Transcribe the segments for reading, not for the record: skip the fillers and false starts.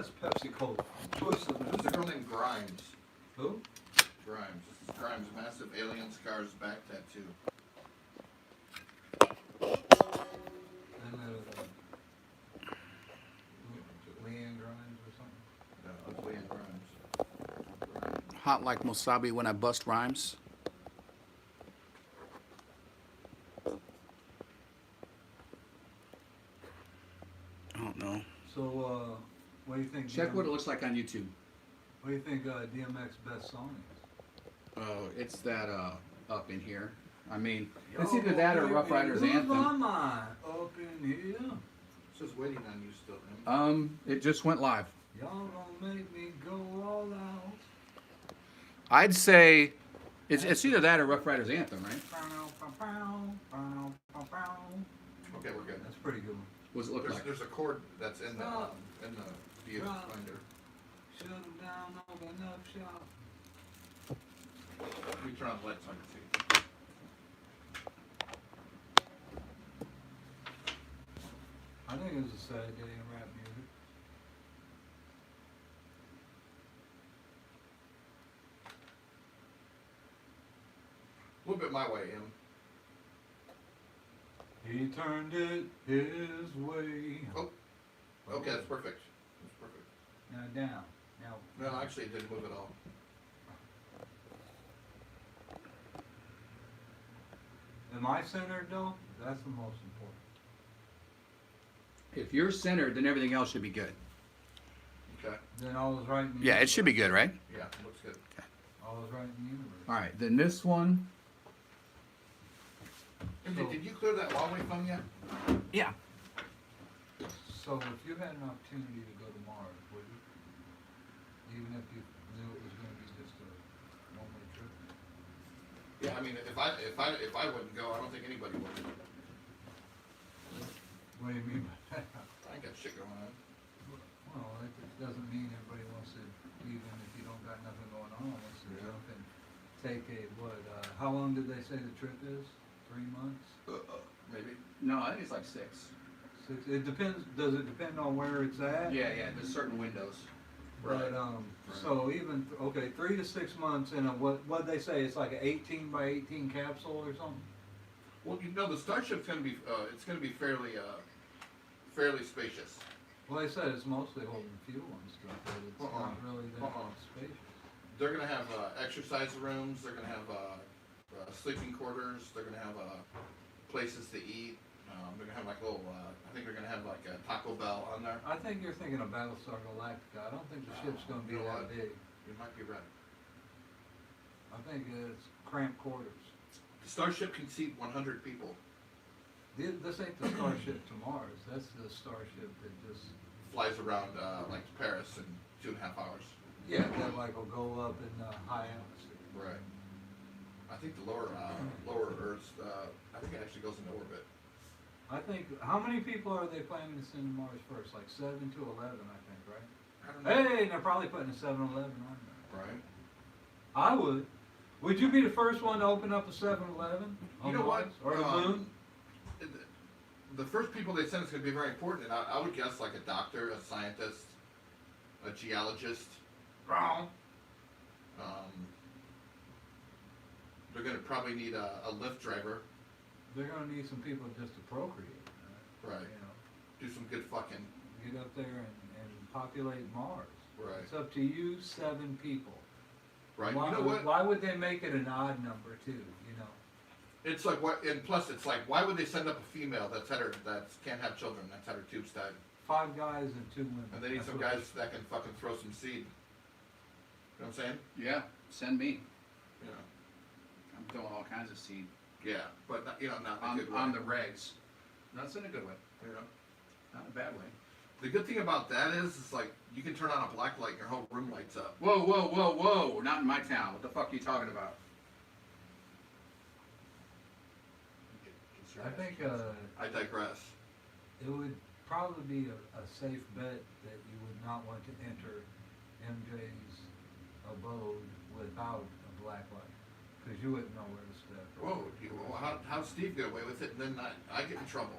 that's Pepsi Cola. Choice of There's a girl named Grimes. Who? Grimes. This is Grimes. Massive alien scars back tattoo. And Leanne Grimes or something. No, it's Leanne Grimes. Hot like wasabi when I bust rhymes. I don't know. So, what do you think? Check what it looks like on YouTube. What do you think DMX best song is? Oh, it's that up in here. I mean, it's either that or Rough Riders Lose my Anthem. mind up in here. It's just waiting on you still. It just went live. Y'all gonna make me go all out. I'd say it's either that or Rough Riders Anthem, right? Okay, we're good. That's a pretty good one. What does it look like? There's a chord that's in the Stop. view Stop. finder. Shut them down on enough shop. Let me turn on the lights so I can see. I think it was a sad day in rap music. A little bit my way, Em. He turned it his way. Oh, okay, that's perfect. That's perfect. Now down. Now. No, actually, it didn't move at all. Am I centered though? That's the most important. If you're centered, then everything else should be good. Okay. Then all is right in the Yeah, it should be good, right? Yeah, looks good. All is right in the universe. All right, then this one. Did you clear that Huawei phone yet? Yeah. So if you had an opportunity to go to Mars, would you? Even if you knew it was going to be just a one-way trip? Yeah, I mean, if I wouldn't go, I don't think anybody would. What do you mean by that? I ain't got shit going on. Well, it doesn't mean everybody wants to, even if you don't got nothing going on, wants to Yeah. jump and take a, how long did they say the trip is? 3 months? Maybe. No, I think it's like 6. 6? It depends, does it depend on where it's at? Yeah, there's certain windows. But, so even, okay, 3 to 6 months in a, what'd they say, it's like an 18 by 18 capsule or something? Well, you know, the Starship's gonna be, it's gonna be fairly spacious. Well, they said it's mostly holding fuel and stuff, but it's not really that spacious. They're gonna have exercise rooms. They're gonna have sleeping quarters. They're gonna have places to eat. They're gonna have like little. I think they're gonna have like a Taco Bell on there. I think you're thinking of Battlestar Galactica. I don't think the ship's gonna be You know that what? big. You might be right. I think it's cramped quarters. The Starship can seat 100 people. This ain't the Starship to Mars. That's the Starship that just, Flies around like Paris in 2.5 hours. yeah, that like will go up in high atmosphere. Right. I think the lower Earth. I think it actually goes into orbit. I think, how many people are they planning to send to Mars first? Like 7 to 11, I think, right? I don't know. Hey, they're probably putting a 7-Eleven on there. Right. I would. Would you be the first one to open up a 7-Eleven? You know what? Or the moon? The first people they send is going to be very important, and I would guess like a doctor, a scientist, a geologist. Wrong. They're going to probably need a Lyft driver. They're gonna need some people just to procreate. Right. You know, Do some good fucking. get up there and populate Mars. Right. It's up to you, 7 people. Right. Why, You know what? Why would they make it an odd number too? You know. It's like what, and plus it's like, why would they send up a female that can't have children, that's had her tubes tied, 5 guys and 2 women. and they need That's some what- guys that can fucking throw some seed. You know what I'm saying? Yeah, send me. Yeah. I'm throwing all kinds of seed Yeah, but not, not in a good way. on the regs. That's in a good way, You know? not in a bad way. The good thing about that is, it's like you can turn on a black light and your whole room lights up. Whoa! Not in my town. What the fuck are you talking about? I think I digress. it would probably be a safe bet that you would not want to enter MJ's abode without a black light, because you wouldn't know where to step. Whoa, how'd Steve get away with it and then I get in trouble?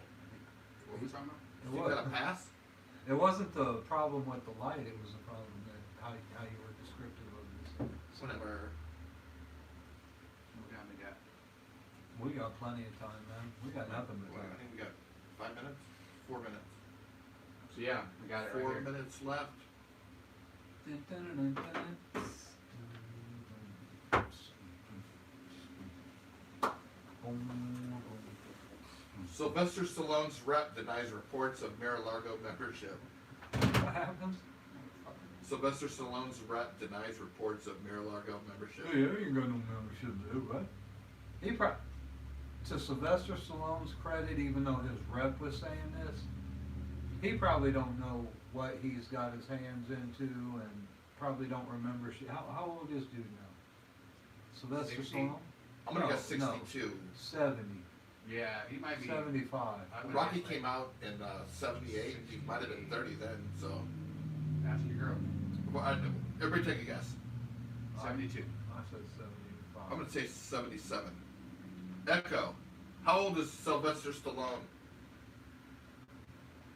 What are we talking about? Steve got a pass? It wasn't the problem with the light, it was the problem that how you were descriptive of this. Whenever. What time we got? We got plenty of time, man. We got nothing but I time. think we got 5 minutes, 4 minutes. So yeah, we got it right 4 here. minutes left. Sylvester Stallone's rep denies reports of Mar-a-Lago membership. What happens? Sylvester Stallone's rep denies reports of Mar-a-Lago membership. Hey, I ain't got no membership there, what? He to Sylvester Stallone's credit, even though his rep was saying this, he probably don't know what he's got his hands into and probably don't remember shit. How old is dude now? Sylvester 60? Stallone? I'm gonna No, guess no. 62. 70. Yeah, he might be. 75. I would Rocky guess came out in 78. He might have been 30 then. So, Ask your girl. well, everybody take a guess. 72. I said 75. I'm gonna say 77. Echo. How old is Sylvester Stallone?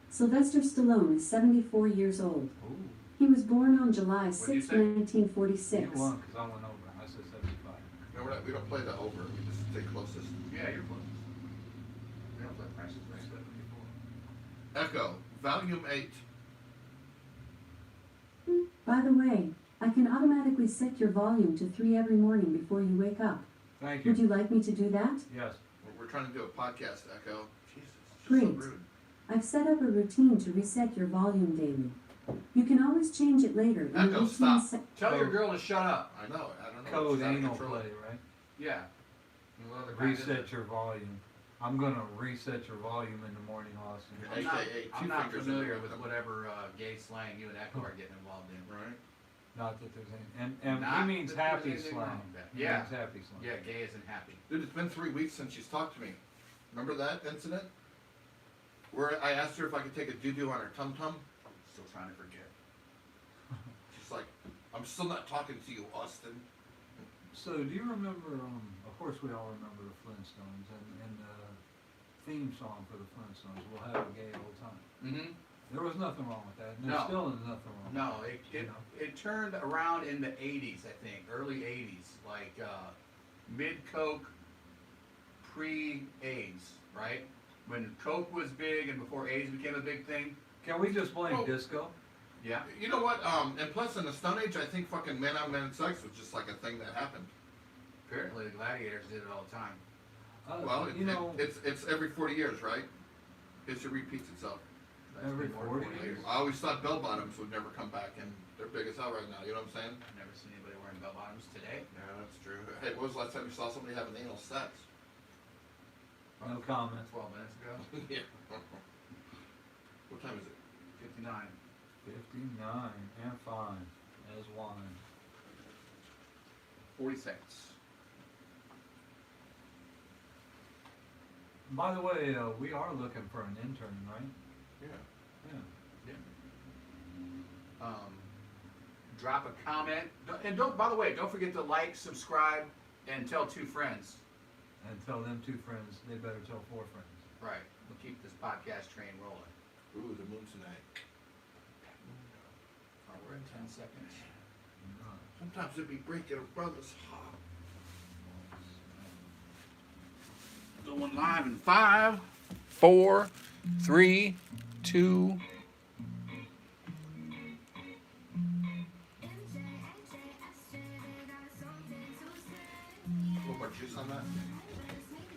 Sylvester Stallone is 74 years old. Ooh, He was born on July What'd you 6, say? 1946. you won, because I went over. I said 75. No, we don't play the over. We just stay closest. Yeah, you're close. We don't play prices right. 74. Echo. Volume 8. By the way, I can automatically set your volume to 3 every morning before you wake up. Thank Would you. you like me to do that? Yes. We're trying to do a podcast, Echo. Jesus, she's Great. so rude. I've set up a routine to reset your volume daily. You can always change it later. in the Echo, routine stop. Tell your girl to shut up. I know. I don't know. Code She's out of anal control. play, right? Yeah. Well, the kind of- Reset your volume. I'm gonna reset your volume in the morning, Austin. Yeah. I'm not, AKA I'm two not fingers in familiar there. with whatever gay slang you and Echo are getting involved in. Right? Not that there's any, and Not he means that there's happy anything slang. wrong with that. He Yeah. means happy slang. Yeah, gay isn't happy. Dude, it's been 3 weeks since she's talked to me. Remember that incident? Where I asked her if I could take a doo-doo on her tum-tum? Still trying to forget. She's like, I'm still not talking to you, Austin. So do you remember, of course we all remember the Flintstones and the theme song for the Flintstones, We'll Have a Gay Old Time. Mm-hmm. There was nothing wrong with that, and there No. still is nothing wrong. No, it turned around in the 80s, I think, early 80s, like mid-Coke, pre-AIDS, right? When Coke was big and before AIDS became a big thing. Can we just blame Oh. disco? Yeah. You know what? And plus in the Stone Age, I think fucking men-on-men sex was just like a thing that happened. Apparently the gladiators did it all the time. Well, you know, it's every 40 years, right? History repeats itself. That's Every been more 40 than years. I always thought bell-bottoms would never come back, and they're big as hell right now. You know what I'm saying? I've never seen anybody wearing bell bottoms today. Yeah, that's true. Hey, when was the last time you saw somebody having anal sex? no comment. 12 minutes ago. Yeah. What time is it? 59. 59 and fine as wine. 40 seconds. By the way, we are looking for an intern, right? Yeah. Yeah. Drop a comment. And don't, by the way, don't forget to like, subscribe, and tell 2 friends. And tell them 2 friends, they better tell 4 friends. Right. We'll keep this podcast train rolling. Ooh, the moon tonight. Alright, we're in 10 seconds. Sometimes it'd be breaking a brother's heart. Going live in 5, 4, 3, 2. A little more juice on that?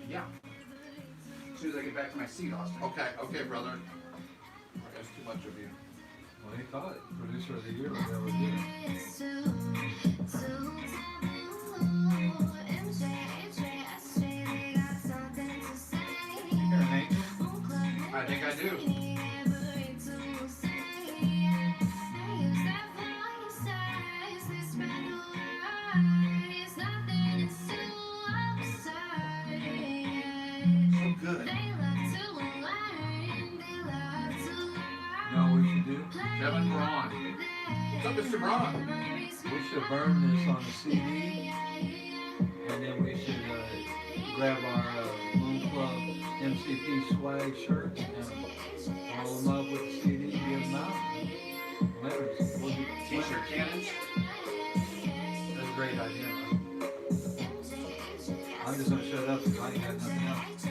Yeah. As soon as I get back to my seat, Austin. Okay, brother. That's too much of you. Well, he thought producer of the year was ever good. You're an angel? I think I do. So good. You know what we should do? Kevin Braun. What's up, Mr. Braun? We should burn this on a CD, and then we should grab our Moon Club MCP swag shirts and roll them up with the CD and give them out. I ain't got nothing else.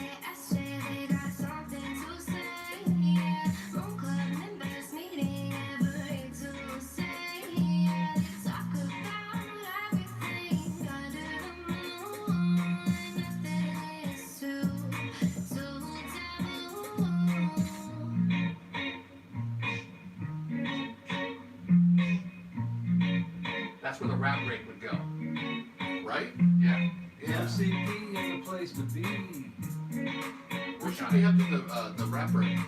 That's where the rap break would go. Right? Yeah. MCP is the place to be. Where should we have the rapper? I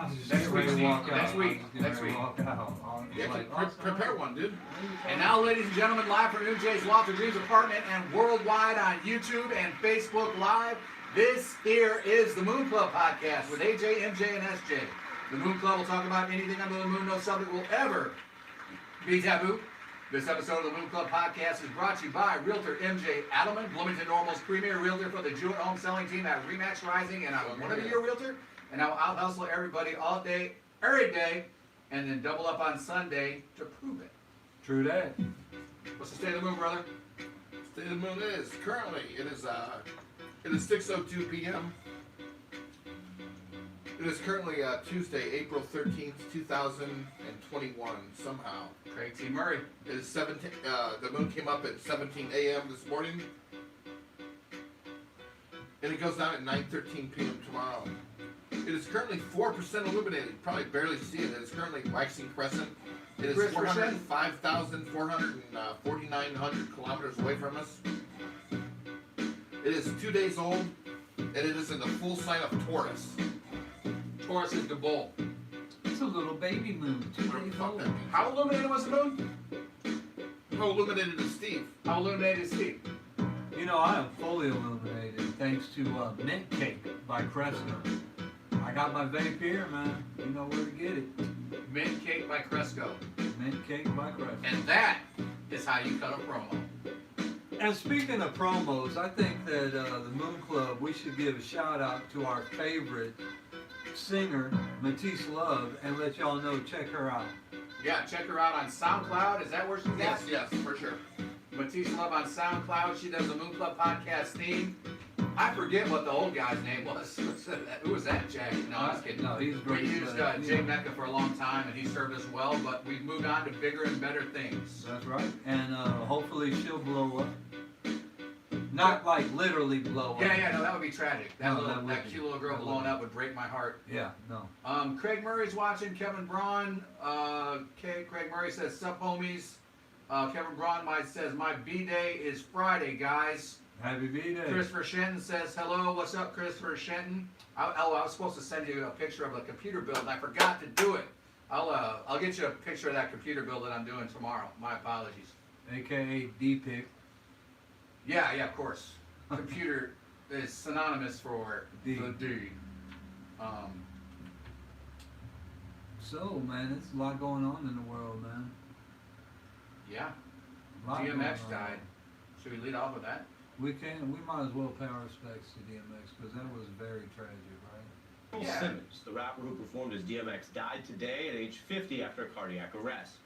was just Next getting ready week, to walk Steve. out. Next week. I was just getting Next ready to week. walk out. I was Yeah, like, prepare one, dude. And now, ladies and gentlemen, live from MJ's Loft of Dreams apartment and worldwide on YouTube and Facebook Live, this here is the Moon Club podcast with AJ, MJ, and SJ. The Moon Club will talk about anything under the moon. No subject will ever be taboo. This episode of the Moon Club podcast is brought to you by Realtor MJ Adelman, Bloomington Normal's premier realtor for the Jewett home selling team at Remax Rising, and I'm one of your realtor. And I'll out-hustle everybody all day, every day, and then double up on Sunday to prove it. True that. What's the state of the moon, brother? State of the moon is currently it is 6:02 p.m. It is currently Tuesday, April 13th, 2021. Somehow Craig T. Murray. it is 17. The moon came up at 17 a.m. this morning, and it goes down at 9:13 p.m. tomorrow. It is currently 4% illuminated. You probably barely see it. It is currently waxing crescent. It is Chris Rochelle? 405,449 kilometers away from us. It is 2 days old, and it is in the full sign of Taurus. Taurus is the bull. It's a little baby moon. 2 Whatever the days fuck old. that means. How illuminated was the moon? How illuminated is Steve? How illuminated is Steve? You know, I am fully illuminated thanks to Mint Cake by Cresco. I got my vape here, man. You know where to get it. Mint Cake by Cresco. Mint Cake by Cresco. And that is how you cut a promo. And speaking of promos, I think that the Moon Club, we should give a shout out to our favorite singer, Matisse Love, and let y'all know, check her out. Yeah, check her out on SoundCloud. Is that where she's at? Yes, for sure. Matisse Love on SoundCloud. She does the Moon Club podcast theme. I forget what the old guy's name was. Who was that, Jack? No, I was kidding. No, he's We great. used Jay Mecca for a long time, and he served us well, but we've moved on to bigger and better things. That's right. And hopefully she'll blow up. Not like literally blow up. Yeah, no, that would be tragic. No, that would That be. cute little girl That blowing would. up would break my heart. Yeah, no. Craig Murray's watching. Kevin Braun. Craig Murray says, "Sup, homies." Kevin Braun says, "My B-day is Friday, guys." Happy B-Day. Christopher Shenton says, "Hello, what's up, Christopher Shenton?" I was supposed to send you a picture of a computer build, and I forgot to do it. I'll get you a picture of that computer build that I'm doing tomorrow. My apologies. AKA D-Pick. Yeah, of course. Computer is synonymous for D. the D. So, man, it's a lot going on in the world, man. Yeah. A lot going DMX on. died. Should we lead off with that? We might as well pay our respects to DMX because that was very tragic, right? Earl Yeah. Simmons, the rapper who performed as DMX, died today at age 50 after a cardiac arrest.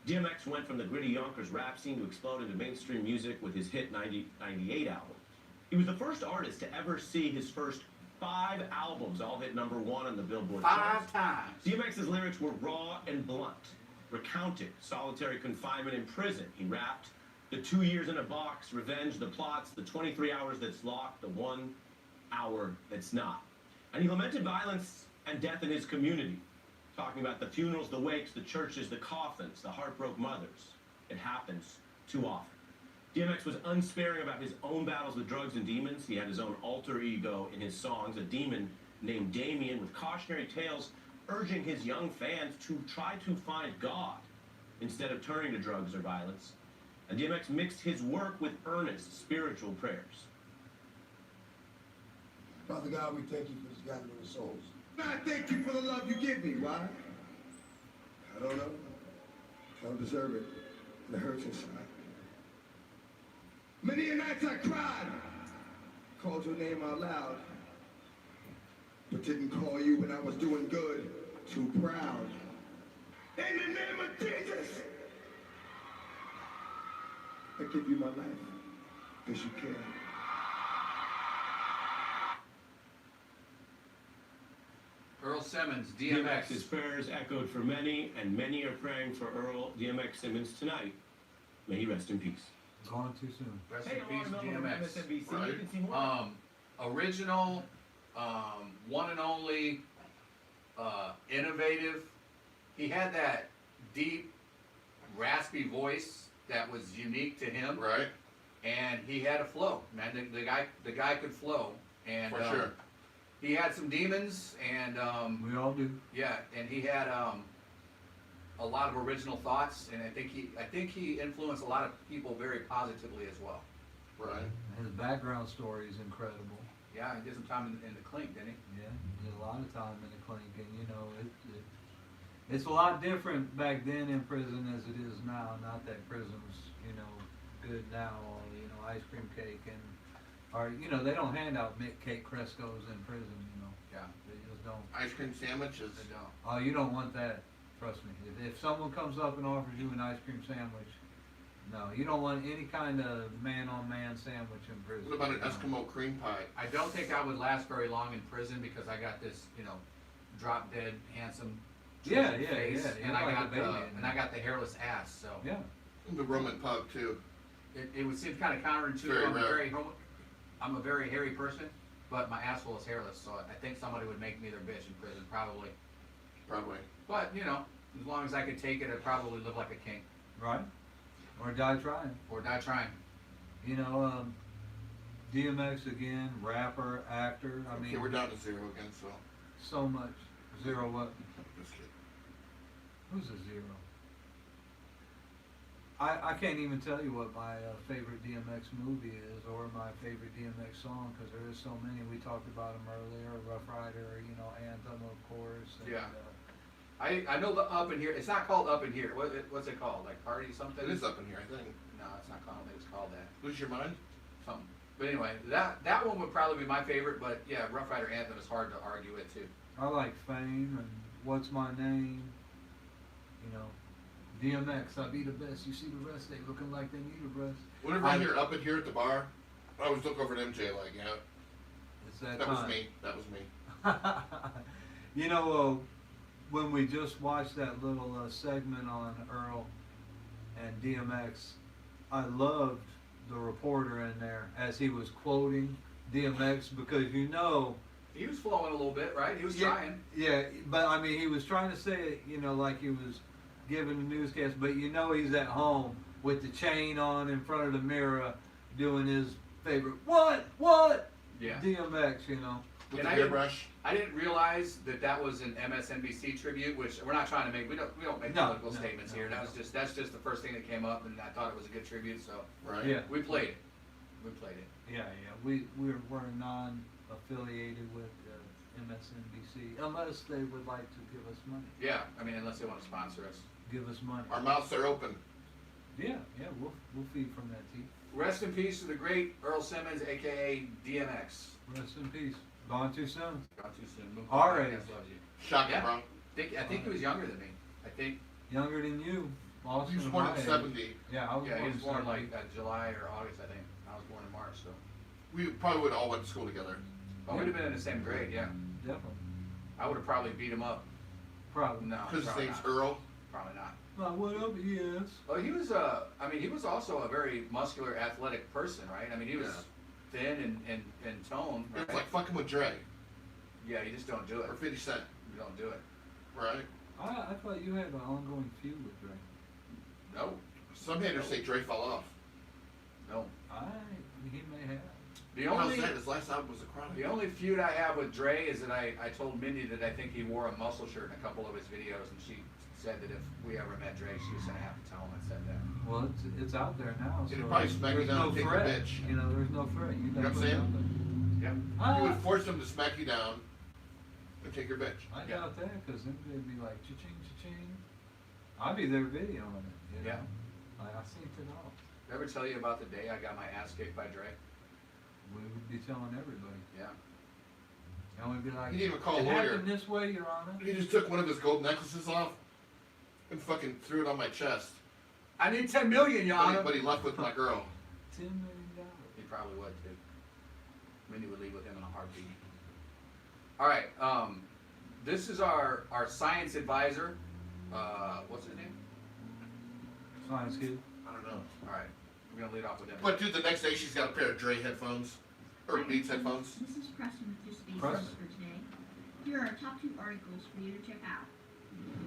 DMX went from the gritty Yonkers rap scene to explode into mainstream music with his hit 98 album. He was the first artist to ever see his first 5 albums all hit #1 on the Billboard 5 charts. times. DMX's lyrics were raw and blunt, recounting solitary confinement in prison. He rapped the 2 years in a box, revenge, the plots, the 23 hours that's locked, the 1 hour that's not. And he lamented violence and death in his community, talking about the funerals, the wakes, the churches, the coffins, the heartbroken mothers. It happens too often. DMX was unsparing about his own battles with drugs and demons. He had his own alter ego in his songs, a demon named Damien, with cautionary tales urging his young fans to try to find God instead of turning to drugs or violence. And DMX mixed his work with earnest spiritual prayers. Father God, we thank you for this gathering of souls. I thank you for the love you give me. Why? I don't know. I don't deserve it. It hurts inside. Many a nights I cried, called your name out loud, but didn't call you when I was doing good. Too proud. In the name of Jesus, I give you my life. 'cause you care. Earl Simmons, DMX's DMX. prayers echoed for many, and many are praying for Earl DMX Simmons tonight. May he rest in peace. Gone too soon. Rest Hey, in peace, I'm on DMX. MSNBC. Right. You can see more. Original, one and only, innovative. He had that deep, raspy voice that was unique to him, Right? and he had a flow. Man, the guy could flow, and For sure. he had some demons, and We all do. yeah, and he had a lot of original thoughts, and I think he influenced a lot of people very positively as well. Right. His background story is incredible. Yeah, he did some time in the clink, didn't he? Yeah, he did a lot of time in the clink, and you know, it's a lot different back then in prison as it is now. Not that prison's, you know, good now, or, you know, ice cream cake and, or, you know, they don't hand out Mick Cake Crescos in prison, you know. Yeah, They just don't. Ice cream sandwiches. they don't. Oh, you don't want that, trust me. If someone comes up and offers you an ice cream sandwich, no, you don't want any kind of man-on-man sandwich in prison. What about an No. Eskimo cream pie? I don't think I would last very long in prison because I got this, you know, drop dead, handsome Yeah, chiseled yeah, face, yeah, and you're I like a got baby the in and there. I got the hairless ass. So Yeah, The Roman pug too. it would seem kind of counterintuitive. Very rare. I'm a very hairy person, but my asshole is hairless. So I think somebody would make me their bitch in prison, probably. Probably. But you know, as long as I could take it, I'd probably live like a king right? Or die trying. or die trying. You know, DMX again, rapper, actor. I Okay, mean, we're down to 0 again, so. so much. Zero what? Just kidding. Who's a zero? I can't even tell you what my favorite DMX movie is or my favorite DMX song because there is so many. We talked about them earlier. Rough Rider, you know, Anthem, of course. And, Yeah. I know the Up in Here. It's not called Up in Here. What's it called? Like Party something? It is up in here, I think. No, it's not called. I think it's called that. Lose your mind? Something. But anyway, that one would probably be my favorite. But yeah, Rough Rider Anthem is hard to argue it too. I like Fame and What's My Name. You know, DMX, I be the best. You see the rest, they looking like they need a rest. Whenever I hear up in here at the bar, I always look over at MJ like, yeah, It's that that time. was me. That was me. You know, when we just watched that little segment on Earl and DMX, I loved the reporter in there as he was quoting DMX because you know. He was flowing a little bit, right? He was Yeah, trying. Yeah, but I mean, he was trying to say it, you know, like he was giving a newscast, but you know he's at home with the chain on in front of the mirror doing his favorite, what? Yeah. DMX, you know. With And the I didn't- hairbrush. I didn't realize that was an MSNBC tribute, which we're not trying to make. We don't make No, political no, statements no, here. no. That's just the first thing that came up, and I thought it was a good tribute, so Right? Yeah. we played it. We played it. Yeah, we're non-affiliated with MSNBC unless they would like to give us money. Yeah, I mean, unless they want to sponsor us. Give us money. Our mouths are open. Yeah, we'll feed from that tea. Rest in peace to the great Earl Simmons, aka DMX. Rest in peace. Gone too soon. Gone too soon. Move All on. right. Podcast loves you. Shocking, Yeah. bro. I think he was younger than me. I think. Younger than you. Austin He was and born my in age. 70. Yeah, I was Yeah, born he was in born 70. like July or August, I think. I was born in March, so. We probably would have all went to school together. But we'd have been in the same grade, yeah. Definitely. I would have probably beat him up. Probably. No, Because his probably name's not. Earl. Probably not. Well, what up? Yes. Well, he was he was also a very muscular, athletic person, right? I mean, he was thin and toned, right? It's like fucking with Dre Yeah, you just don't do it. or 50 Cent, You don't do it. right? I thought you had an ongoing feud with Dre. No, Some haters say Dre fell off. no. He may have. The How's only that? His last album was a Chronic. the only feud I have with Dre is that I told Mindy that I think he wore a muscle shirt in a couple of his videos, and she said that if we ever met Dre, she was gonna have to tell him I said that. Well, it's out there now. He'd So probably smack you there's down no and take your threat. bitch. You know, there's no threat. You know what I'm definitely saying? Yeah. out You there. would force him to smack you down and take your bitch. I Yeah. doubt that because then they'd be like cha-ching, cha-ching. I'd be there videoing it. You know? Yeah. I seen it all. Did I ever tell you about the day I got my ass kicked by Dre? We would be telling everybody. Yeah. And we'd be like, He didn't even call a it lawyer. happened this way, Your Honor. He just took one of his gold necklaces off and fucking threw it on my chest. I need 10 million, Your Honor. But he left with my girl. $10 million. He Mindy would leave with him in a heartbeat. All right, this is our science advisor. What's his name? Science kid. I don't know. All right, we're gonna lead off with him. But dude, the next day she's got a pair of Dre headphones. Or Beats headphones. This is Preston with your space Preston. news for today. Here are our top 2 articles for you to check out.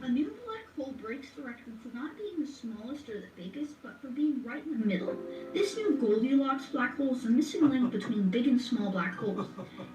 A new black hole breaks the record for not being the smallest or the biggest, but for being right in the middle. This new Goldilocks black hole is the missing link between big and small black holes.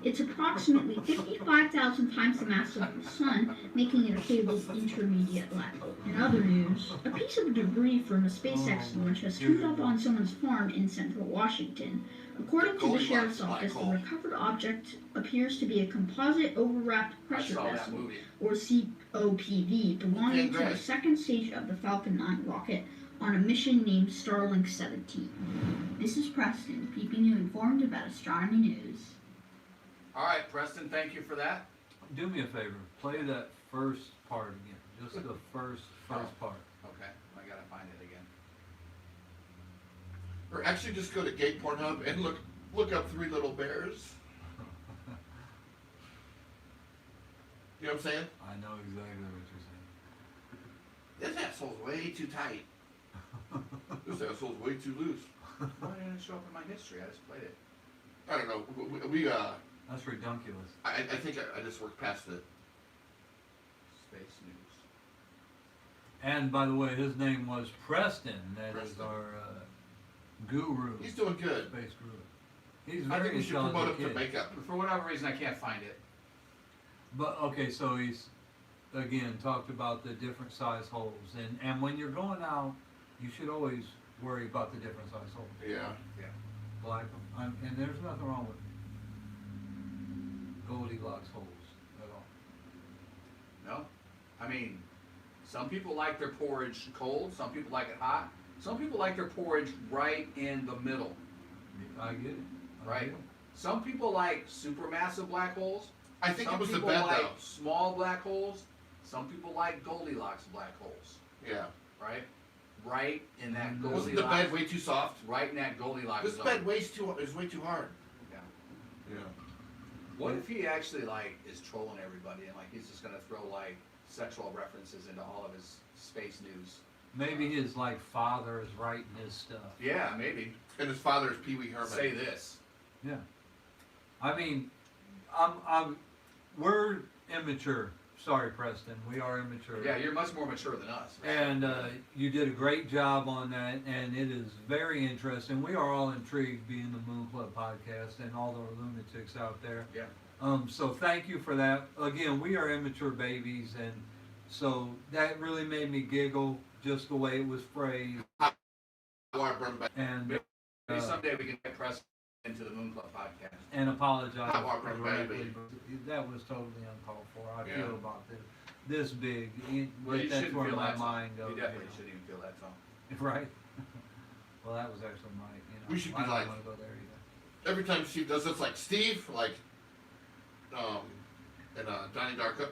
It's approximately 55,000 times the mass of the Sun, making it a fabled intermediate level. In other news, a piece of debris from a SpaceX launch has turned up on someone's farm in central Washington. According to the Goldilocks sheriff's black office, the hole. recovered object appears to be a composite overwrapped I pressure saw that vessel, movie. or COPV, belonging to Okay, the great. second stage of the Falcon 9 rocket on a mission named Starlink 17. This is Preston, keeping you informed about astronomy news. All right, Preston, thank you for that. Do me a favor, play that first part again, just the first part. Okay, I gotta find it again. Or actually just go to Gay Pornhub and look up 3 Little Bears. You know what I'm saying? I know exactly what you're This asshole's way too tight. This asshole's way too loose. Why didn't it show up in my history? I just played it. I don't know. saying. That's redunculous. I think I just worked past it. Space news. And by the way, his name was Preston. That is Preston. our guru, He's doing good. space guru. He's I very think we should promote him intelligent to kid. makeup. For whatever reason, I can't find it. But okay, so he's again talked about the different size holes, and when you're going out, you should always worry about the different size holes. Yeah. Black, and there's nothing wrong with Goldilocks holes at all. No? I mean, some people like their porridge cold, some people like it hot, some people like their porridge right in the middle, I get it. I right? get it. Some people like supermassive black holes. I think Some it was the people bed like though. small black holes. Some people like Goldilocks black holes, Yeah. right? Right in that Mm. Goldilocks. Wasn't the bed way too soft? Right in that Goldilocks This zone. bed is way too hard. Yeah. Yeah. What if he actually like is trolling everybody and like he's just gonna throw like sexual references into all of his space news? Maybe his like father is writing his stuff. Yeah, maybe. And his father is Pee Wee Herman. Say this. Yeah. I mean, we're immature. Sorry, Preston. We are immature. Yeah, you're much more mature than us. And you did a great job on that, and it is very interesting. We are all intrigued being the Moon Club podcast and all the lunatics out there. Yeah. So thank you for that. Again, we are immature babies, and so that really made me giggle just the way it was phrased. Water burned back. And Maybe someday we can get Preston into the Moon Club podcast. and apologize Hot water from directly, baby. but that was totally uncalled for. I Yeah. feel about this big. Well, you that's shouldn't where feel my that mind tone. goes. You definitely shouldn't even feel that tone. Right? Well, that was actually my, We should be I don't like- want to go there either. Every time Steve does this, like Steve, like, and Donnie Darko,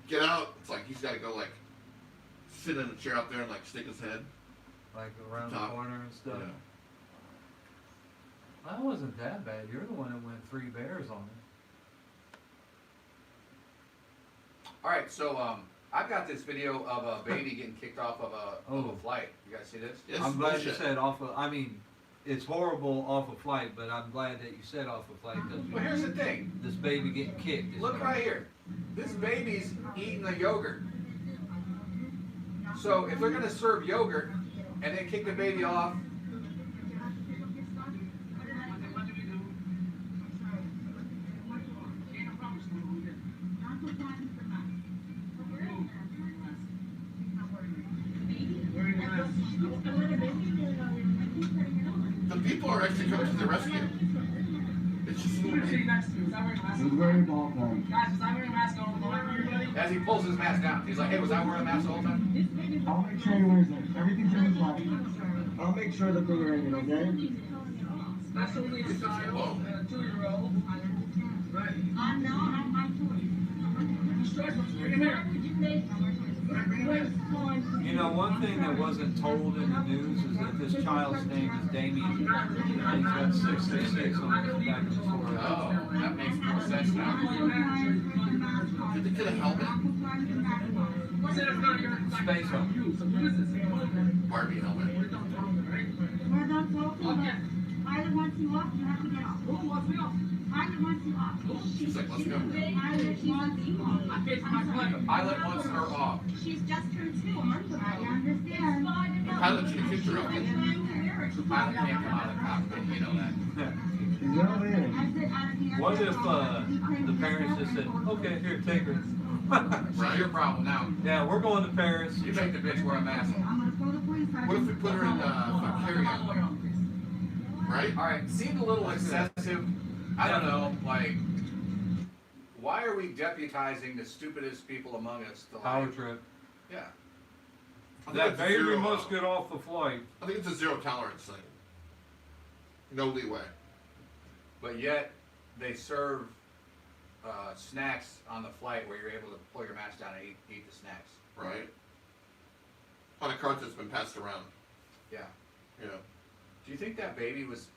get out. It's like he's got to go like sit in a chair out there and like stick his head. Like around Top. the corner and stuff. Yeah. That wasn't that bad. You're the one that went 3 bears on it. All right, so I've got this video of a baby getting kicked off of a flight. You guys see this? It's I'm glad you bullshit. said off of, I mean, it's horrible off a flight, but I'm glad that you said off a flight because Well, here's the thing. this baby getting kicked. is Look not- right here. This baby's eating the yogurt. So if they're gonna serve yogurt and then kick the baby off, The people are actually coming to the rescue. It's just a little baby. very ballpark. as he pulls his mask down, he's like, "Hey, was I wearing a mask the whole time?" I'll make sure he wears it. Everything's in his life. I'll make sure that they're wearing it, okay? Whoa. You know, one thing that wasn't told in the news is that this child's name is Damien. He's got 666 on the back of his forehead. Oh, that makes more sense now. Did they get a helmet? Space Hunter. Barbie helmet. We're not talking, but Isla wants you off, you have to get off. Who wants me off? Isla wants you off. She's like, let's go. Isla wants you off. I'm sorry. Pilot wants her off. She's just turned 4. I understand. The pilot should have kicked her out. I'm trying to hear it. The pilot can't come out of the cockpit, you know that. I said, out of here. What if the parents just said, okay, here, take her. It's your problem now. Yeah, we're going to Paris. You make the bitch wear a mask. I'm gonna call the police. What if we put her in carry-on? Right? Alright, seemed a little excessive. I don't know, like, why are we deputizing the stupidest people among us to Power like, trip. yeah. I think That it's a baby zero, must get off the flight. I think it's a zero tolerance thing. No leeway. But yet, they serve snacks on the flight where you're able to pull your mask down and eat the snacks. Right? On a cart that's been passed around. Yeah. Yeah. Do you think that baby was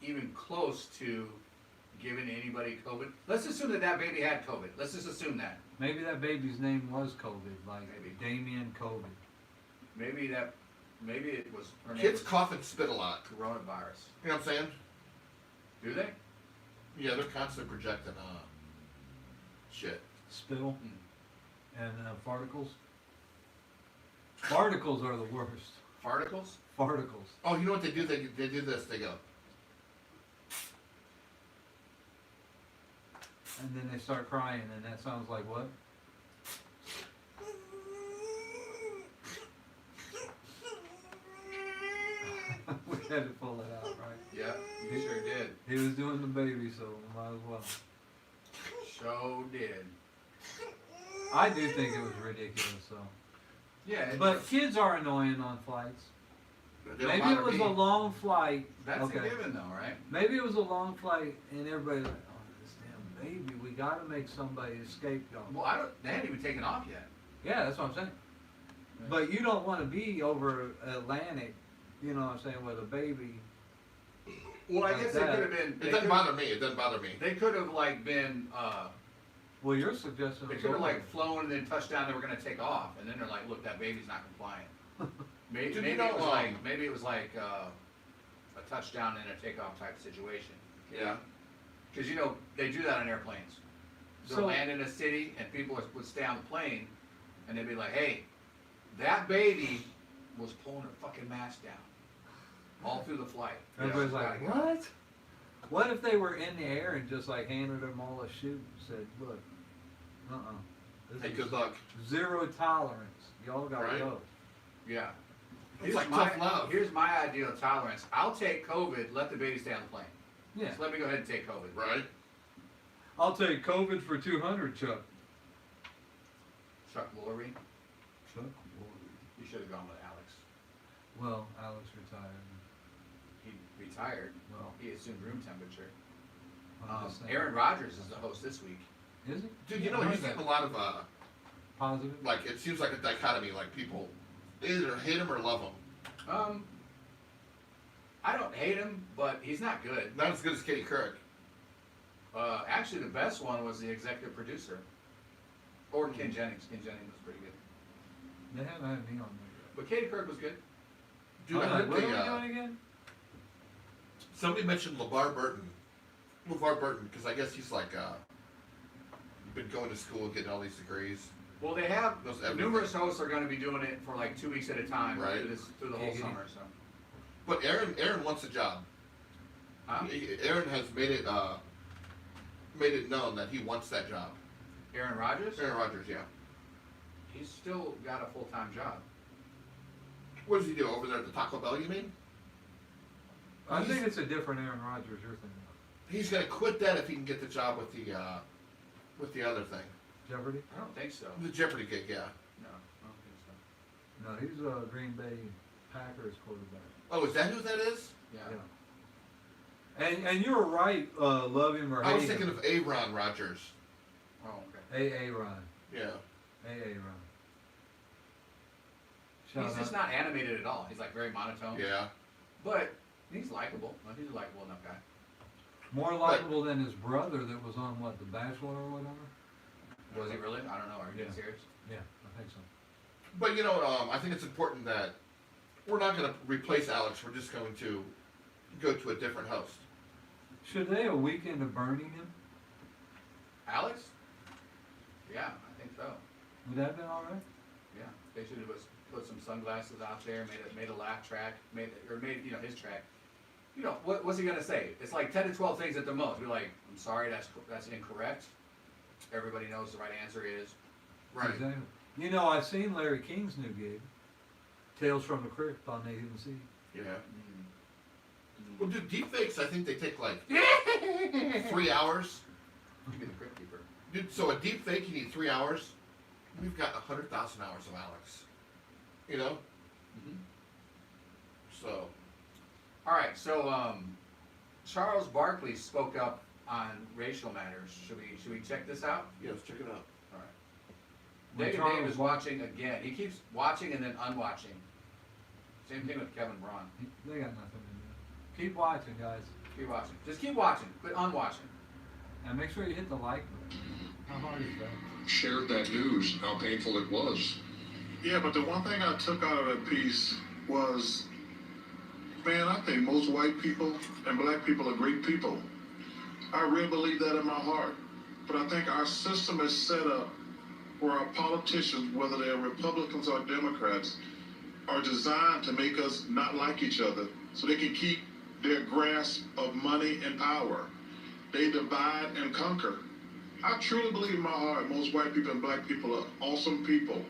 even close to giving anybody COVID? Let's assume that that baby had COVID. Let's just assume that. Maybe that baby's name was COVID, like Maybe. Damien COVID. Maybe it was her name Kids was cough and spit a lot. coronavirus. You know what I'm saying? Do they? Yeah, they're constantly projecting shit. Spittle and farticles. Farticles are the worst. Farticles? Farticles. Oh, you know what they do? They do this. They go. And then they start crying, and that sounds like what? We had to pull it out, right? Yeah, you sure did. He was doing the baby, so might as well. So did. I do think it was ridiculous, so. Yeah, But kids are annoying on flights. They don't Maybe it bother was me. a long flight. that's Okay. a given though, right? Maybe it was a long flight, and everybody like, oh, this damn baby, we gotta make somebody a scapegoat. Well, they hadn't even taken off yet. Yeah, that's what I'm saying. But you don't want to be over Atlantic, you know what I'm saying, with a baby. Well, I Like guess that. they could have been. It doesn't bother me. It doesn't bother me. They could have like been. Well, your suggestion They was could have over. like flown and then touched down. They were gonna take off, and then they're like, "Look, that baby's not compliant." Maybe, Dude, maybe you know, it was like a touchdown and a takeoff type situation. Yeah. Because you know they do that on airplanes. They'll So- land in a city, and people would stay on the plane, and they'd be like, "Hey, that baby was pulling her fucking mask down all through the flight." Everybody's Yeah, like, gotta go. what? What if they were in the air and just like handed them all a chute and said, look, this Hey, is good luck. zero tolerance. Y'all gotta Right. go. Yeah. It's like tough love. Here's my ideal tolerance. I'll take COVID, let the baby stay on the plane. Yeah. Just let me go ahead and take COVID. Right? I'll take COVID for 200, Chuck. Chuck Woolery, Chuck? you should have gone with Alex. Well, Alex retired. He retired. Well, He assumed room temperature. I'm just saying. Aaron Rodgers is the host this week. Is it? Dude, you know, Why you is see that? a lot of Positive? like it seems like a dichotomy. Like people either hate him or love him. I don't hate him, but he's not good. Not as good as Katie Couric. Actually, the best one was the executive producer. Or Ken Jennings. Ken Jennings was pretty good. They haven't had me on there But Katie Couric was good. Dude, yet. I heard What are we the, doing again? somebody mentioned LeVar Burton. LeVar Burton, because I guess he's like been going to school, getting all these degrees. Well, they have Knows everything. numerous hosts are going to be doing it for like 2 weeks at a time Right. through the whole Giggity. summer. So, But Aaron wants a job. huh? Aaron has made it known that he wants that job. Aaron Rodgers, Aaron Rodgers, yeah. he's still got a full-time job. What does he do over there at the Taco Bell? You mean? I think it's a different Aaron Rodgers you're thinking of. He's gonna quit that if he can get the job with the other thing, Jeopardy? I don't think so. the Jeopardy gig. Yeah. No, I don't think so. No, he's a Green Bay Packers quarterback. Oh, is that who that is? Yeah. Yeah. And you were right, love him or hate I was him. thinking of Aaron Rodgers. Oh, okay. A.A. Ron. Yeah. A.A. Ron. Shout He's just out. not animated at all. He's like very monotone. Yeah. But he's likable. He's a likable enough guy. More likable than his brother that was on what, The Bachelor or whatever? Was he really? I don't know. Are you being Yeah. serious? Yeah, I think so. But you know, I think it's important that we're not going to replace Alex. We're just going to go to a different host. Should they a weekend of burning him? Alex? Yeah, I think so. Would that have been all right? Yeah, they should have put some sunglasses out there, made a laugh track, made his track. You know, what's he gonna say? It's like 10 to 12 things at the most. Be like, I'm sorry, that's incorrect. Everybody knows the right answer is. Right. Exactly. You know, I've seen Larry King's new gig, Tales from the Crypt on AMC. Yeah. Mm. Well, dude, deepfakes, I think they take like 3 hours. You be the crypt keeper. Dude, so a deepfake, you need 3 hours. We've got 100,000 hours of Alex. You know? Mm-hmm. So, All right, so Charles Barkley spoke up on racial matters. Should we check this out? yeah, let's check it out. All right. When David Charles Dave is watching again. He keeps watching and then unwatching. Same thing with Kevin Braun. They got nothing to do. Keep watching, guys. Keep watching. Just keep watching. Quit unwatching. And make sure you hit the like button. How hard is that? Shared that news, how painful it was. Yeah, but the one thing I took out of that piece was, man, I think most white people and black people are great people. I really believe that in my heart. But I think our system is set up where our politicians, whether they're Republicans or Democrats, are designed to make us not like each other so they can keep their grasp of money and power. They divide and conquer. I truly believe in my heart most white people and black people are awesome people.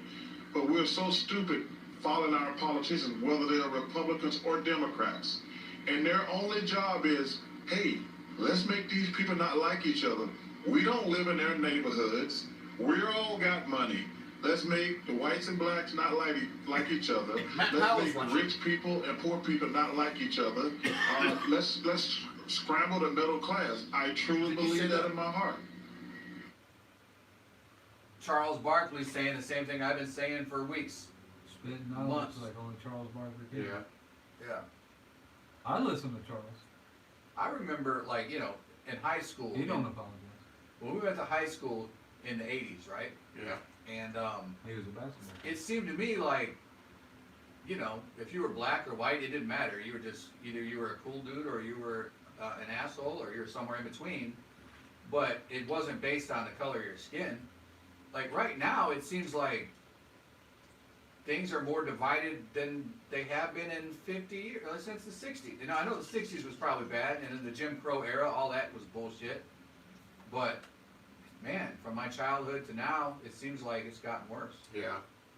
But we're so stupid following our politicians, whether they're Republicans or Democrats. And their only job is, hey, let's make these people not like each other. We don't live in their neighborhoods. We're all got money. Let's make the whites and blacks not like each other. Matt Let's Powell's make watching. rich people and poor people not like each other. Let's scramble the middle class. I truly Did you say believe that that? in my heart. Charles Barkley saying the same thing I've been saying for weeks. Spitting out Months. like only Charles Barkley can. Yeah. I listen to Charles. I remember, like, you know, in high school. He don't apologize. When we went to high school in the 80s, right? Yeah. And He was a basketball player. it seemed to me like, you know, if you were black or white, it didn't matter. You were just, either you were a cool dude or you were an asshole or you were somewhere in between. But it wasn't based on the color of your skin. Like right now, it seems like things are more divided than they have been in 50 years, since the 60s. You know, I know the 60s was probably bad, and in the Jim Crow era, all that was bullshit. But, man, from my childhood to now, it seems like it's gotten worse. Yeah.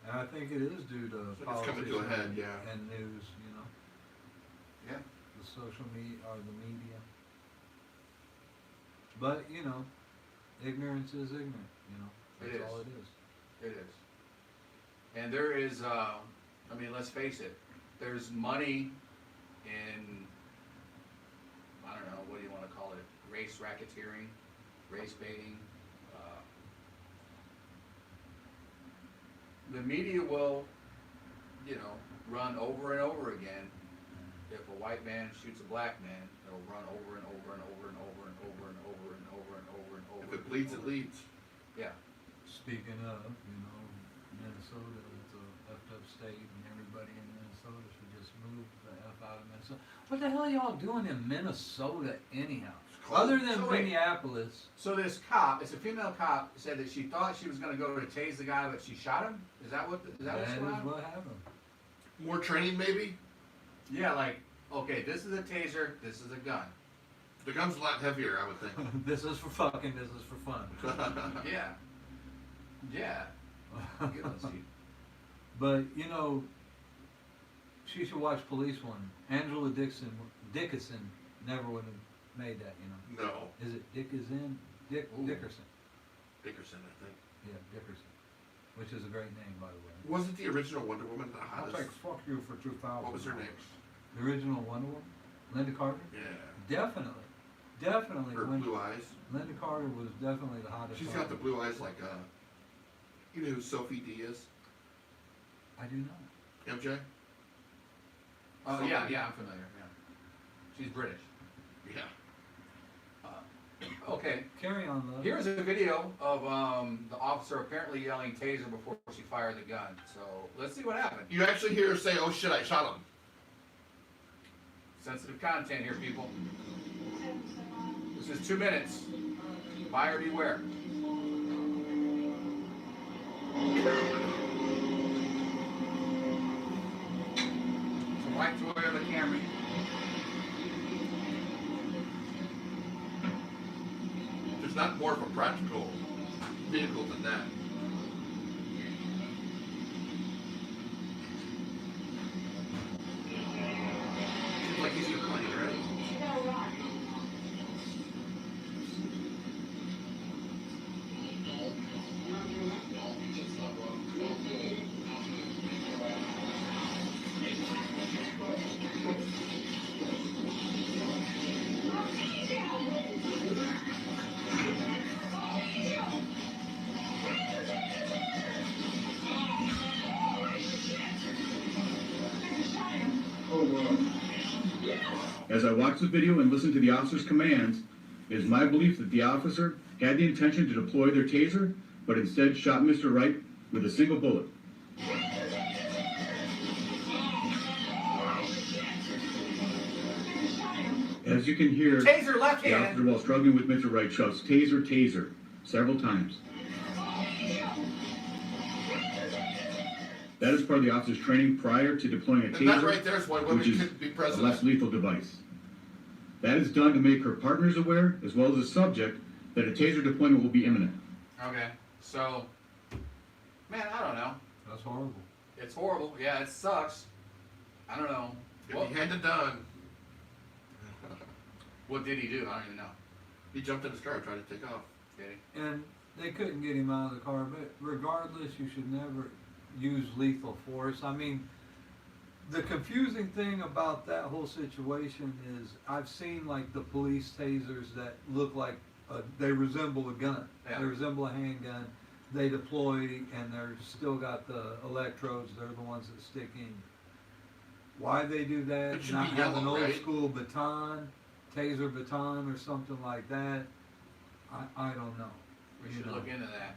And I think it is due to It's politics coming to a head, yeah. and news, you know, Yeah. the social media or the media. But, you know, ignorance is ignorant, you know. It That's is. all it is. It is. And there is, I mean, let's face it, there's money in, I don't know, what do you want to call it, race racketeering, race baiting. The media will, you know, run over and over again. If a white man shoots a black man, it'll run over and over and over and over and over and over and over and over and over. If it bleeds, it leads. Yeah. Speaking of, you know, Minnesota is a effed up state and everybody in Minnesota should just move the F out of Minnesota. What the hell are y'all doing in Minnesota anyhow? cold. Other than So wait. Minneapolis, So this cop, it's a female cop, said that she thought she was gonna go to tase the guy, but she shot him? Is that what's that going is on? what happened. More training, maybe? Yeah, like, okay, this is a taser, this is a gun. The gun's a lot heavier, I would think. This is for fucking, this is for fun. Yeah. Yeah. Get on the seat. But, you know, she should watch Police One. Angela Dickinson never would have made that, you know. No. Is it Dickinson? Ooh. Dickerson. Dickerson, I think. Yeah, Dickerson. Which is a great name, by the way. Wasn't the original Wonder Woman the I'll hottest? take fuck you for 2,000. What was her name? The original Wonder Woman? Linda Carter? Yeah. Definitely. Definitely. Her When blue eyes. Linda Carter was definitely the hottest. She's got the Barbie. blue eyes like, you know who Sophie D is? I do not. MJ? Oh, yeah, I'm familiar, yeah. She's British. Yeah. Okay, Carry on, though. here's a video of the officer apparently yelling taser before she fired the gun. So let's see what happened. You actually hear her say, "Oh shit, I shot him." Sensitive content here, people. This is 2 minutes. Buyer beware. It's a white Toyota Camry. There's not more of a practical vehicle than that. Seems like he's gonna play, right? As I watched the video and listened to the officer's commands, it is my belief that the officer had the intention to deploy their taser, but instead shot Mr. Wright with a single bullet. As you can hear, Taser left the hand. officer, while struggling with Mr. Wright, shouts, "Taser, taser," several times. That is part of the officer's training prior to deploying a And that taser, right there is why which women is couldn't be a president. less lethal device. That is done to make her partners aware, as well as the subject, that a taser deployment will be imminent. Okay, so, man, I don't know. That's horrible. It's horrible. Yeah, it sucks. I don't know. If he had it done, What did he do? I don't even know. he jumped in his car and tried to take off. Did he? And they couldn't get him out of the car, but regardless, you should never use lethal force. I mean, the confusing thing about that whole situation is I've seen like the police tasers that look like they resemble a gun. Yeah. They resemble a handgun. They deploy and they're still got the electrodes. They're the ones that stick in. Why they do that? It should Not be have an yellow, old right? school baton, taser baton or something like that. I don't know. We You should know. look into that.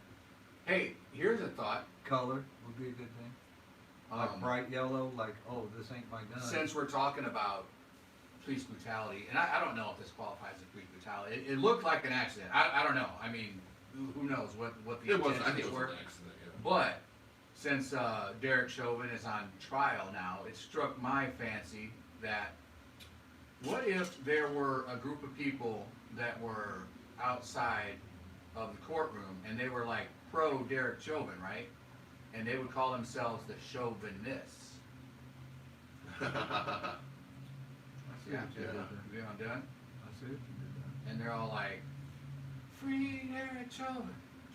Hey, here's a thought. Color would be a good thing. Like bright yellow, like, oh, this ain't my gun. Since we're talking about police brutality, and I don't know if this qualifies as police brutality. It looked like an accident. I don't know. I mean, who knows what the It was. I think intentions it were. was an accident. Yeah. But since Derek Chauvin is on trial now, it struck my fancy that what if there were a group of people that were outside of the courtroom and they were like pro Derek Chauvin, right? And they would call themselves the Chauvinists. I see Yeah, what you did there. you know what I'm doing? I see what you did And they're all like, "Free Derek Chauvin,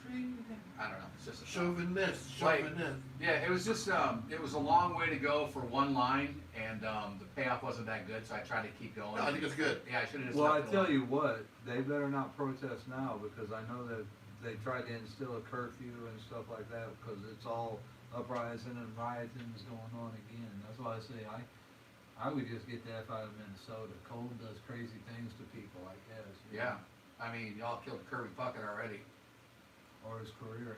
free Derek." I don't know. It's just a Chauvinist, Like- chauvinist. Yeah, it was just it was a long way to go for one line, and the payoff wasn't that good, so I tried to keep going. No, I think it's good. Yeah, I should have just. Well, I left it tell alone. you what, they better not protest now because I know that they tried to instill a curfew and stuff like that because it's all uprising and rioting's going on again. That's why I say I would just get the F out of Minnesota. Cold does crazy things to people, I guess. you Yeah, I mean, y'all killed Kirby Puckett already. know, Or his career.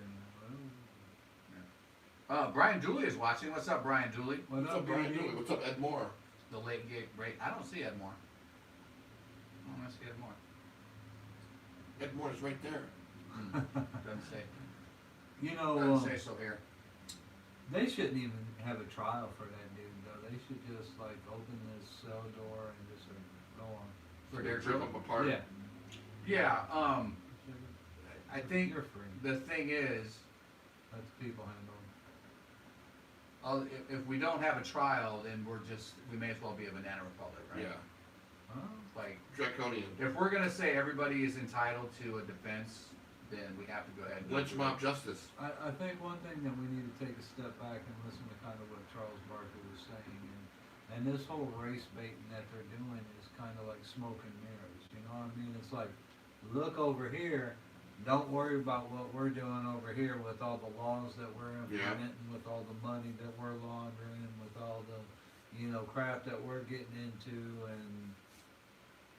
Brian Dooley is watching. What's up, Brian Dooley? What What's up, Brian Dooley? What's up, Ed Moore? The late gig break. I don't see Ed Moore. I don't see Ed Moore. Ed Moore is right there. Doesn't say. You know, Doesn't say so here. they shouldn't even have a trial for that dude, though. They should just like open this cell door and just go on. For Derek Rip Chauvin. them apart. Yeah. Yeah. I think You're free. the thing is, Let the people handle it. if we don't have a trial, then we may as well be a banana republic, right? Yeah. Oh. Like, Draconian. if we're gonna say everybody is entitled to a defense, then we have to go ahead and. Lynch mob justice. I think one thing that we need to take a step back and listen to kind of what Charles Barkley was saying, and this whole race baiting that they're doing is kind of like smoke and mirrors, you know what I mean? It's like, look over here, don't worry about what we're doing over here with all the laws that we're implementing, with all the money that we're laundering, with all the, crap that we're getting into, and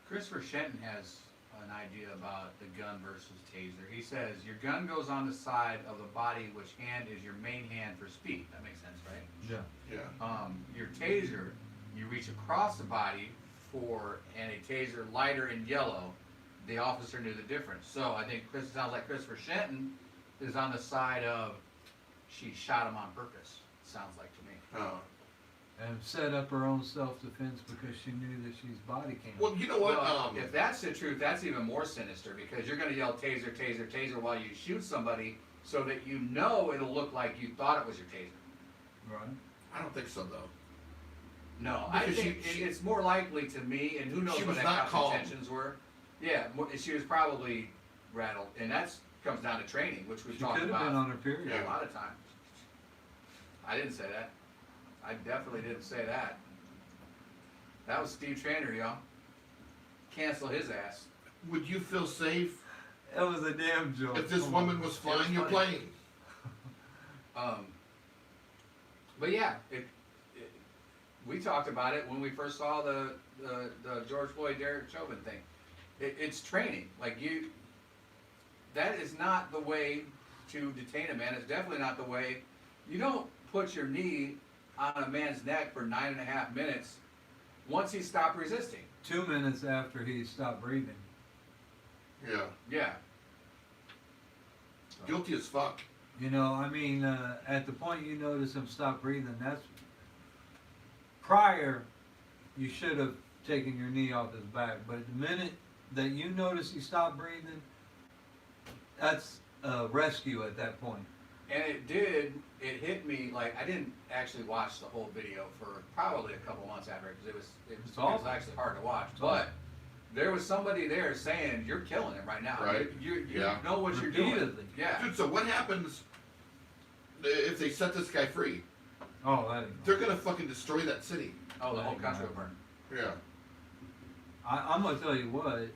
Christopher Shenton has an idea about the gun versus taser. He says your gun goes on the side of the body, which hand is your main hand for speed. That makes sense, right? yeah. Your taser, you reach across the body and a taser lighter in yellow, the officer knew the difference. So I think sounds like Christopher Shenton is on the side of she shot him on purpose. Sounds like to me. Oh. And set up her own self-defense because she knew that she's body cam. Well, you know what? Well, if that's the truth, that's even more sinister because you're going to yell taser, taser, taser while you shoot somebody so that you know it'll look like you thought it was your taser. Right. I don't think so, though. No, I Because think she- it's more likely to me, and who knows She what was that not cop's calm. intentions were. Yeah, she was probably rattled, and that's comes down to training, which we've She talked could have about been on her period. a lot of times. I didn't say that. I definitely didn't say that. That was Steve Trainer, y'all. Cancel his ass. Would you feel safe It was a damn joke. if this Come woman on. was flying your funny. plane? But yeah, we talked about it when we first saw the George Floyd Derek Chauvin thing. It's training. That is not the way to detain a man. It's definitely not the way. You don't put your knee on a man's neck for 9.5 minutes once he stopped resisting. 2 minutes after he stopped breathing. Yeah. Yeah. Guilty as fuck. At the point you notice him stop breathing, that's prior, you should have taken your knee off his back. But the minute that you notice he stopped breathing, that's a rescue at that point. And it hit me, I didn't actually watch the whole video for probably a couple months after it, because it was awful. actually hard to watch. But there was somebody there saying, you're killing him right now. Right. You Yeah. know what you're doing. Repeatedly. Yeah. Dude, so what happens if they set this guy free? Oh, that ain't They're gonna fucking destroy that city. Oh, the whole country will burn. Yeah. I'm gonna tell you what,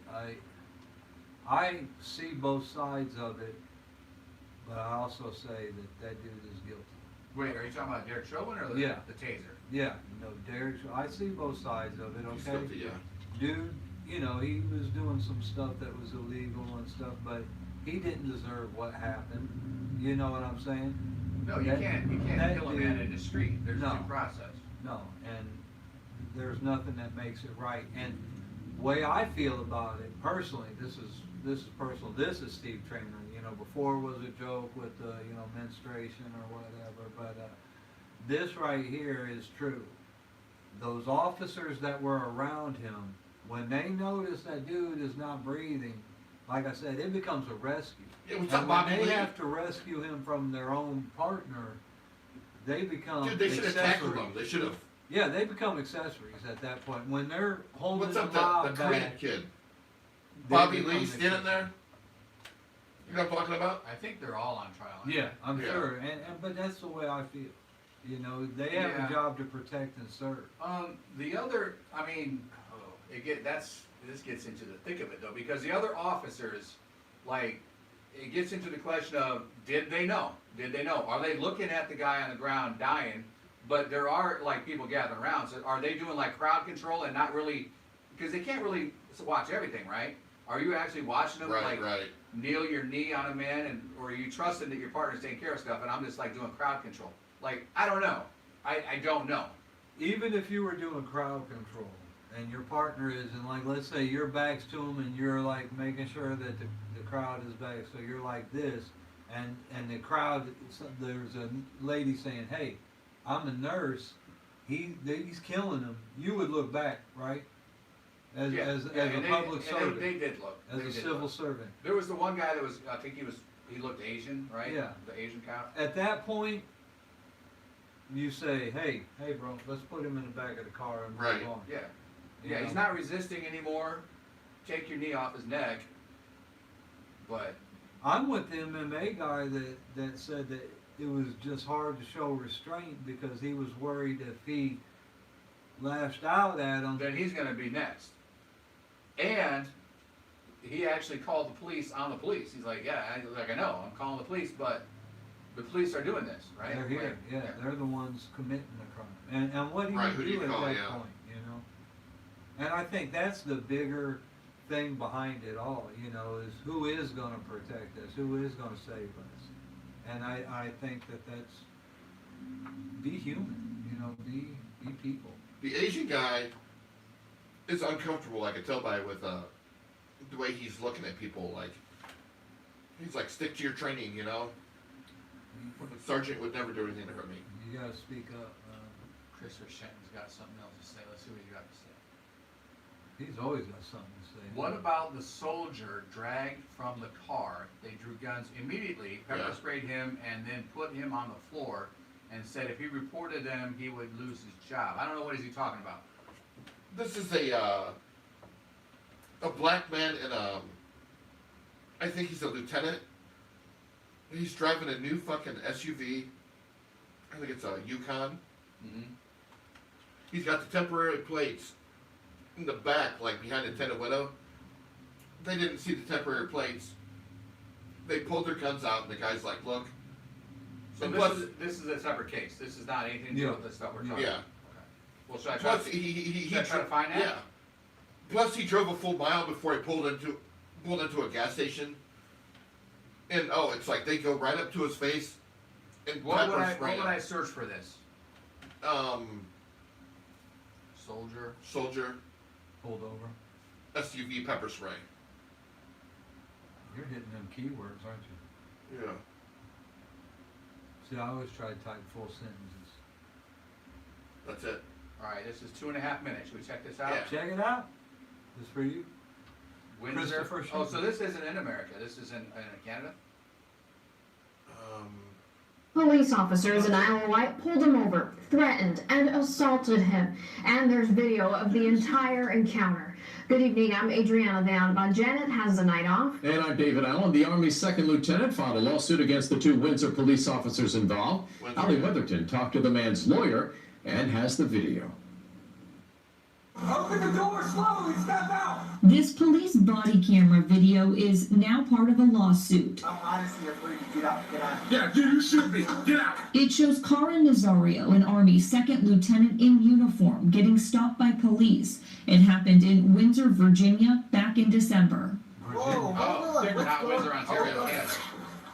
I see both sides of it, but I also say that dude is guilty. Wait, are you talking about Derek Chauvin or Yeah. the taser? Yeah, Derek, I see both sides of it, He's okay? guilty, yeah. Dude, he was doing some stuff that was illegal and stuff, but he didn't deserve what happened. You know what I'm saying? No, you That- can't that kill a man dude- in the street. There's No. due process. No, and there's nothing that makes it right. And the way I feel about it personally, this is personal. This is Steve Trainer. Before was a joke with menstruation or whatever, but this right here is true. Those officers that were around him, when they notice that dude is not breathing, like I said, it becomes a rescue. Yeah, what's And up, when Bobby they Lee? have to rescue him from their own partner, they become Dude, they should have tackled accessories. him. They should have. Yeah, they become accessories at that point. When they're holding What's the up, mob the Korean back, kid? they Bobby become Lee standing there? You know what I'm talking about? I think they're all on trial. Yeah, I'm Yeah. sure. But that's the way I feel. They have Yeah. a job to protect and serve. The other, this gets into the thick of it though, because the other officers, it gets into the question of, did they know? Did they know? Are they looking at the guy on the ground dying? But there are people gathering around. So are they doing crowd control and not really, because they can't really watch everything, right? Are you actually watching them Right. kneel your knee on a man, or are you trusting that your partner's taking care of stuff? And I'm just doing crowd control. I don't know. I don't know. Even if you were doing crowd control and your partner is, and let's say your back's to him and you're making sure that the crowd is back, so you're like this, and the crowd, there's a lady saying, hey, I'm a nurse, he's killing him, you would look back, right? As a public servant, They did look. as They a did civil look. servant. There was the one guy that was, I think he looked Asian, right? Yeah. The Asian cop. At that point, you say, hey bro, let's put him in the back of the car and Right. move on. Yeah. You Yeah, know? he's not resisting anymore. Take your knee off his neck. But, I'm with the MMA guy that said that it was just hard to show restraint because he was worried if he lashed out at him. then he's gonna be next. And he actually called the police on the police. He's like, yeah, I know, I'm calling the police, but the police are doing this, right? They're here, yeah, they're the ones committing the crime. And what do Right, you who do you do at call, that yeah. point, you know? And I think that's the bigger thing behind it all, you know, is who is gonna protect us, who is gonna save us? And I think that's, be human, you know, be people. The Asian guy is uncomfortable. I could tell by with the way he's looking at people. Like he's like, stick to your training, you know. The sergeant would never do anything to hurt me. You gotta speak up. Christopher Shenton's got something else to say. Let's see what he's got to say. He's always got something to say. What about the soldier dragged from the car? They drew guns immediately, pepper sprayed him, and then put him on the floor and said if he reported them, he would lose his job. I don't know, what is he talking about? This is a black man in I think he's a lieutenant. He's driving a new fucking SUV. I think it's a Yukon. Mm-hmm. He's got the temporary plates in the back, like behind the tinted window. They didn't see the temporary plates. They pulled their guns out, and the guy's like, "Look." So And this is a separate case. This is not anything to do with the stuff we're talking yeah. about. Okay. Well, should I try, Plus, he should I try to find that? Yeah. Plus, he drove a full mile before he pulled into a gas station. And it's like they go right up to his face and What would pepper spray him. I search for this? Soldier, Pulled over. SUV pepper spray. You're hitting them keywords, aren't you? Yeah. See, I always try to type full sentences. That's it. All right, this is 2.5 minutes. Should we check this out? Yeah. Check it out. This for you. Windsor. Christopher Oh, so Shenton. this isn't in America. This is in Canada? Police officers in Isle of Wight pulled him over, threatened, and assaulted him. And there's video of the entire encounter. Good evening, I'm Adriana the Audubon. Janet has the night off. And I'm David Allen. The Army's second lieutenant filed a lawsuit against the two Windsor police officers involved. Ali Witherton talked to the man's lawyer and has the video. Open the door slowly, step out! This police body camera video is now part of a lawsuit. I'm honestly afraid to get out. Yeah, you should be. Get out! It shows Karin Nazario, an Army second lieutenant in uniform, getting stopped by police. It happened in Windsor, Virginia, back in December. Whoa, Not Windsor, Ontario. Canada.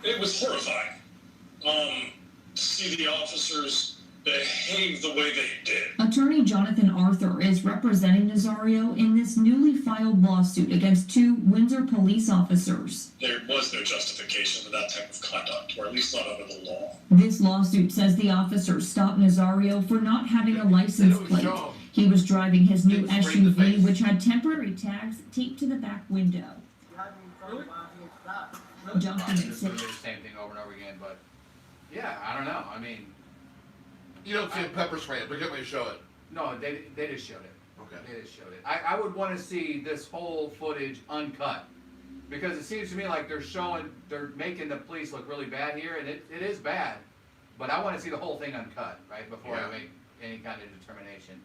It was horrifying. To see the officers behave the way they did. Attorney Jonathan Arthur is representing Nazario in this newly filed lawsuit against two Windsor police officers. There was no justification for that type of conduct, or at least not under the law. This lawsuit says the officers stopped Nazario for not having a license plate. He was driving his new SUV, which had temporary tags taped to the back window. Documents Just doing the same thing over and over again, but yeah, I don't know. I mean, You don't see him pepper spray it, but get me to show it. no, they just showed it. Okay. They just showed it. I would want to see this whole footage uncut, because it seems to me like they're making the police look really bad here, and it is bad, but I want to see the whole thing uncut, right, before I make any kind of determination.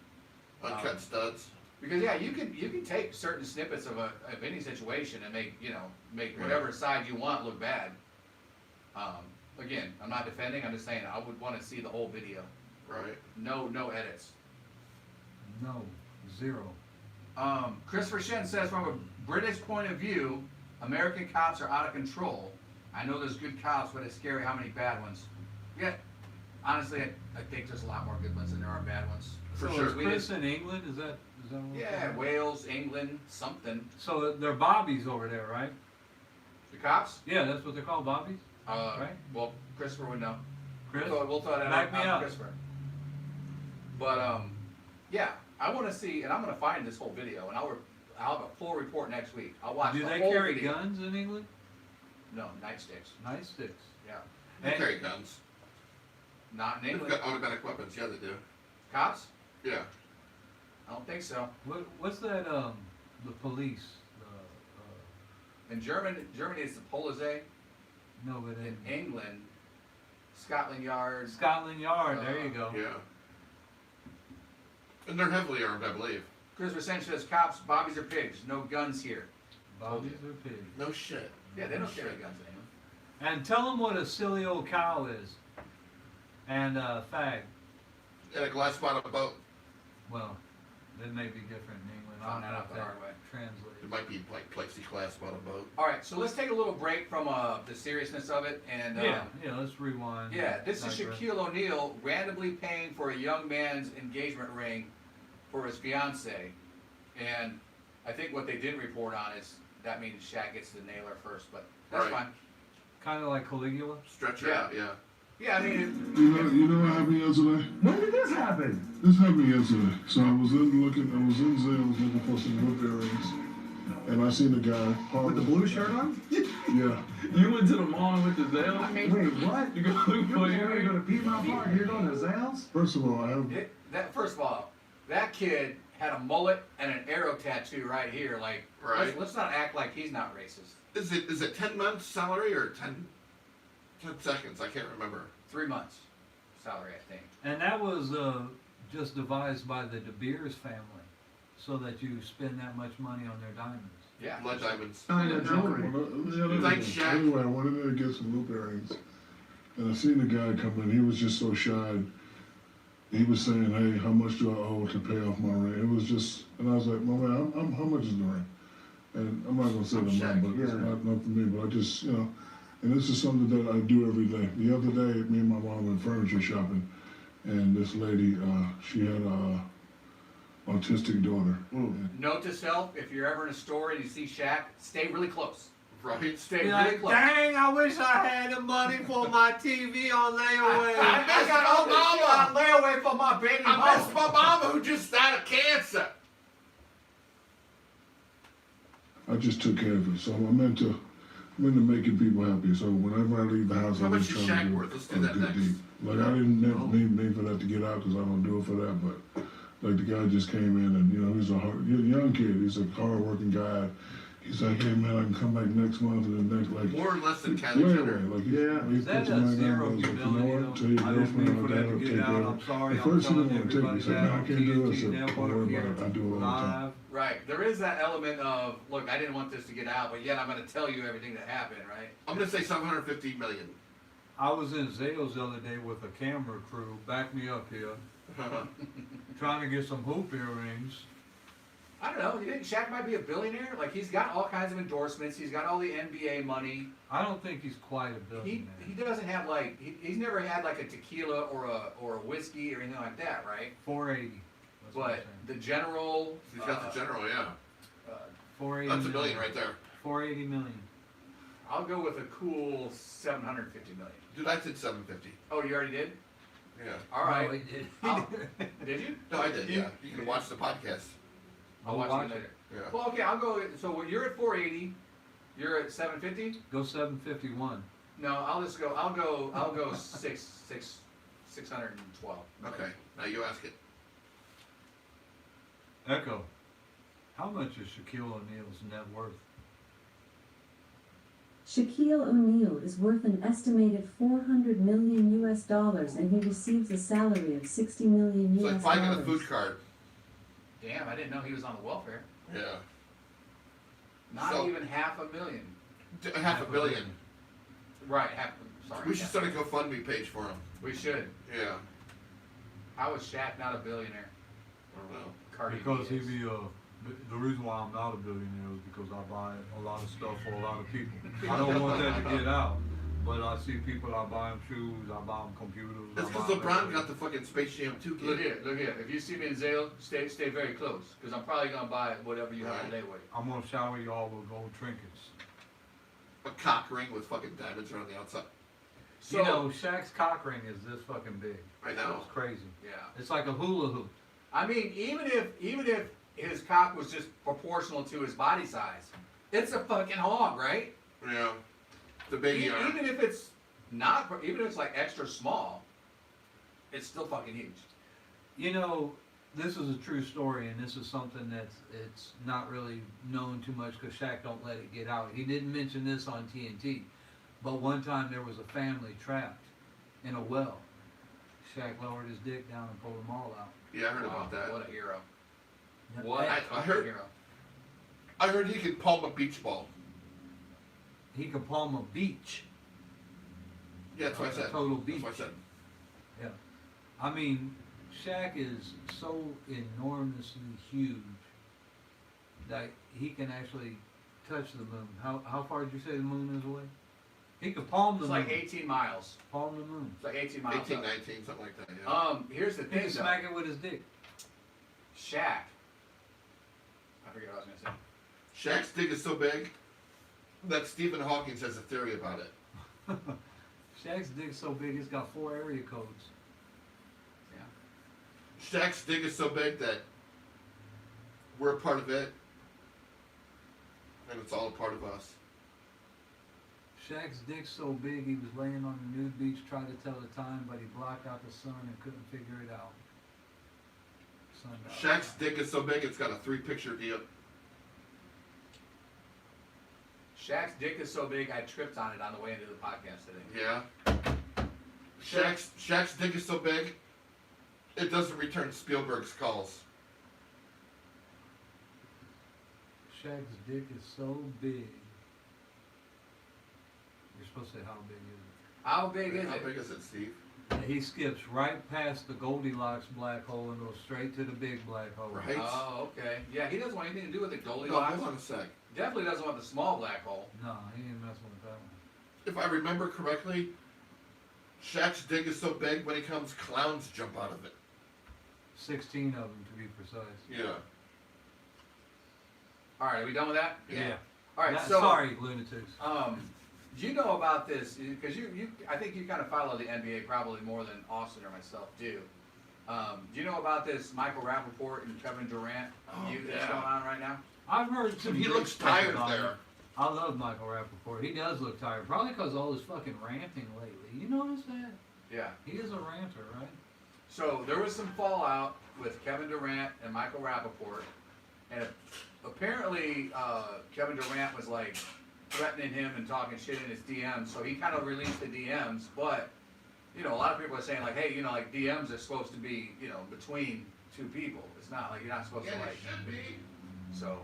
Uncut studs. Because yeah, you can take certain snippets of any situation and make whatever side you want look bad. Again, I'm not defending. I'm just saying I would want to see the whole video. Right. No edits. No, zero. Christopher Shen says, from a British point of view, American cops are out of control. I know there's good cops, but it's scary how many bad ones. Yeah, honestly, I think there's a lot more good ones than there are bad ones. So is Chris in England? Is that what Yeah, Wales, England, something. So they're bobbies over there, right? The cops? Yeah, that's what they're called, bobbies? Right. Well, Christopher would know. Chris? We'll throw that Back me out up. Christopher. But yeah, I want to see, and I'm going to find this whole video, and I'll have a full report next week. I'll watch Do the they whole carry video. guns in England? No, nightsticks. Nightsticks. Yeah. They carry guns. Not in They've England. got automatic weapons. Yeah, they do. Cops? Yeah. I don't think so. What's that? The police. In Germany it's the Polizei. No, but In England, Scotland Yard. Scotland Yard. There you go. Yeah. And they're heavily armed, I believe. Christopher Sen says, cops, bobbies are pigs. No guns here. Bobbies are pigs. No shit. Yeah, they don't carry guns anymore. And tell them what a silly old cow is. And fag. And a glass bottom boat. Well, that may be different in England. I Found don't that know out if the that hard way. translates. It might be like plexiglass bottom boat. All right, so let's take a little break from the seriousness of it, and Yeah, let's rewind. yeah, this is Digress. Shaquille O'Neal randomly paying for a young man's engagement ring for his fiance, and I think what they didn't report on is that means Shaq gets to nail her first, but that's Right. fine. Kind of like Caligula. Stretch her Yeah. out, yeah. Yeah, I mean, You know what happened yesterday? When did this happen? This happened yesterday. So I was in Zales looking for some loop earrings, and I seen a guy With the blue shirt on? Yeah. You went to the mall and went to Zales? Wait, what? You go look for You're your gonna go to Piedmont Park, you're going to Zales? First of all, I have. first of all, that kid had a mullet and an arrow tattoo right here. Like, Right. let's not act like he's not racist. Is it 10 months salary or 10 seconds? I can't remember. 3 months salary, I think. And that was just devised by the De Beers family, so that you spend that much money on their diamonds. Yeah. Blood diamonds. Thanks, Shaq. Anyway, I went in there to get some loop earrings, and I seen the guy come in. He was just so shy. He was saying, "Hey, how much do I owe to pay off my rent?" It was just, and I was like, "My man, how much is the rent?" And I'm not gonna say the amount, but it's not for me. But I just, and this is something that I do every day. The other day, me and my mom went furniture shopping, and this lady, she had a autistic daughter. Note to self: if you're ever in a store and you see Shaq, stay really close. Right. Stay Be really like, close. dang, I wish I had the money for my TV on layaway. I got all this shit on layaway for my baby I miss mama. my mama who just died of cancer. I just took care of it. So I'm into making people happy. So whenever I leave the house, How I'm much just is trying Shaq to do worth? Let's do a that good next. deed. Like I didn't mean for that to get out because I don't do it for that. But like the guy just came in and he's a young kid. He's a hard-working guy. He's like, hey man, I can come back next month and then next like More or less than Kylie way Jenner. away. Like Is that a zero you know humility, what? Tell your though? I didn't mean girlfriend for I that to gotta get take out. care I'm of it. sorry. At I'm first he telling didn't want to take everybody it. He said, that man, I on can't do it. I TNT said, Network don't worry here about it. I do it all the time. live. Right. There is that element of, look, I didn't want this to get out, but yet I'm going to tell you everything that happened, right? I'm gonna say 750 million. I was in Zales the other day with a camera crew. Back me up here. Trying to get some hoop earrings. I don't know. You think Shaq might be a billionaire? Like, he's got all kinds of endorsements. He's got all the NBA money. I don't think he's quite a billionaire. He doesn't have, like, he's never had, like, a tequila or a whiskey or anything like that, right? 480. That's what I'm But saying. the general... He's got the general, yeah. 480 That's a million. billion right there. 480 million. I'll go with a cool 750 million. Dude, I said 750. Oh, you already did? Yeah. All right. No, he did. Did you? No, I did. Yeah. You can watch the podcast. I'll We'll watch it later. Yeah. Well, okay, I'll go. So you're at 480. You're at 750. Go 751. No, I'll go. I'll go 612. Okay. Now you ask it. Echo. How much is Shaquille O'Neal's net worth? Shaquille O'Neal is worth an estimated $400 million and he receives a salary of $60 million It's like finding a food card. Damn, I didn't know he was on the welfare. Yeah. Not So- even $500,000. Half a billion. Right. Sorry. We should start a GoFundMe page for him. We should. Yeah. How is Shaq not a billionaire? I don't know. Cardi Because B he is. be the reason why I'm not a billionaire is because I buy a lot of stuff for a lot of people. I don't want that to get out, but I see people, I buy them shoes, I buy them computers. That's I buy because 'em LeBron everything. got the fucking Space Jam 2 Look kid. here. If you see me in Zale, stay very close, because I'm probably gonna buy whatever you have to lay with. I'm gonna shower y'all with gold trinkets. A cock ring with fucking diamonds around the outside. So, You know, Shaq's cock ring is this fucking big. I know. It's crazy. yeah. It's like a hula hoop. I mean, even if his cock was just proportional to his body size, it's a fucking hog, right? Yeah. The baby arm. Even if it's not, even if it's like extra small, it's still fucking huge. You know, this is a true story, and this is something it's not really known too much because Shaq don't let it get out. He didn't mention this on TNT, but one time there was a family trapped in a well. Shaq lowered his dick down and pulled them all out. Yeah, I heard about that. What a hero. Yeah. What I a heard- hero. I heard he could palm a beach ball. He could palm a beach. Yeah, that's what I A said. total beach. That's what I said. Yeah. I mean, Shaq is so enormously huge that he can actually touch the moon. How far did you say the moon is away? He could palm the It's moon. like 18 miles. Palm the moon. It's like 18 miles. 18, up. 19, something like that. Yeah. Here's the He thing, can though. smack it with his dick. Shaq. I forget what I was gonna say. Shaq's dick is so big that Stephen Hawking has a theory about it. Shaq's dick's so big it's got 4 area codes. Shaq's dick is so big that we're a part of it, and it's all a part of us. Shaq's dick's so big he was laying on a nude beach trying to tell the time, but he blocked out the sun and couldn't figure it out. Sundial. Shaq's dick is so big it's got a 3-picture deal. Shaq's dick is so big I tripped on it on the way into the podcast today. Yeah. Shaq's dick is so big it doesn't return Spielberg's calls. Shaq's dick is so big. You're supposed to say how big is it? How big is How it? big is it, Steve? He skips right past the Goldilocks black hole and goes straight to the big black hole. Right. Oh, okay. Yeah, he doesn't want anything to do with the No, Goldilocks. hold on a sec. Definitely doesn't want the small black hole. No, he ain't messing with that one. If I remember correctly, Shaq's dick is so big when he comes, clowns jump out of it. 16 of them to be precise. Yeah. All right, are we done with that? Yeah. All right, Yeah, so sorry, lunatics. Do you know about this? Because you, I think you kind of follow the NBA probably more than Austin or myself do. Do you know about this Michael Rappaport and Kevin Durant feud that's going on right now? I've heard some. He great looks stuff tired about there. him. I love Michael Rappaport. He does look tired. Probably because all his fucking ranting lately. You notice that? Yeah. He is a ranter, right? So there was some fallout with Kevin Durant and Michael Rappaport, and apparently Kevin Durant was like threatening him and talking shit in his DMs. So he kind of released the DMs, but you know, a lot of people are saying like, hey, you know, like DMs are supposed to be, you know, between two people. It's not like you're not supposed to like. Should be. So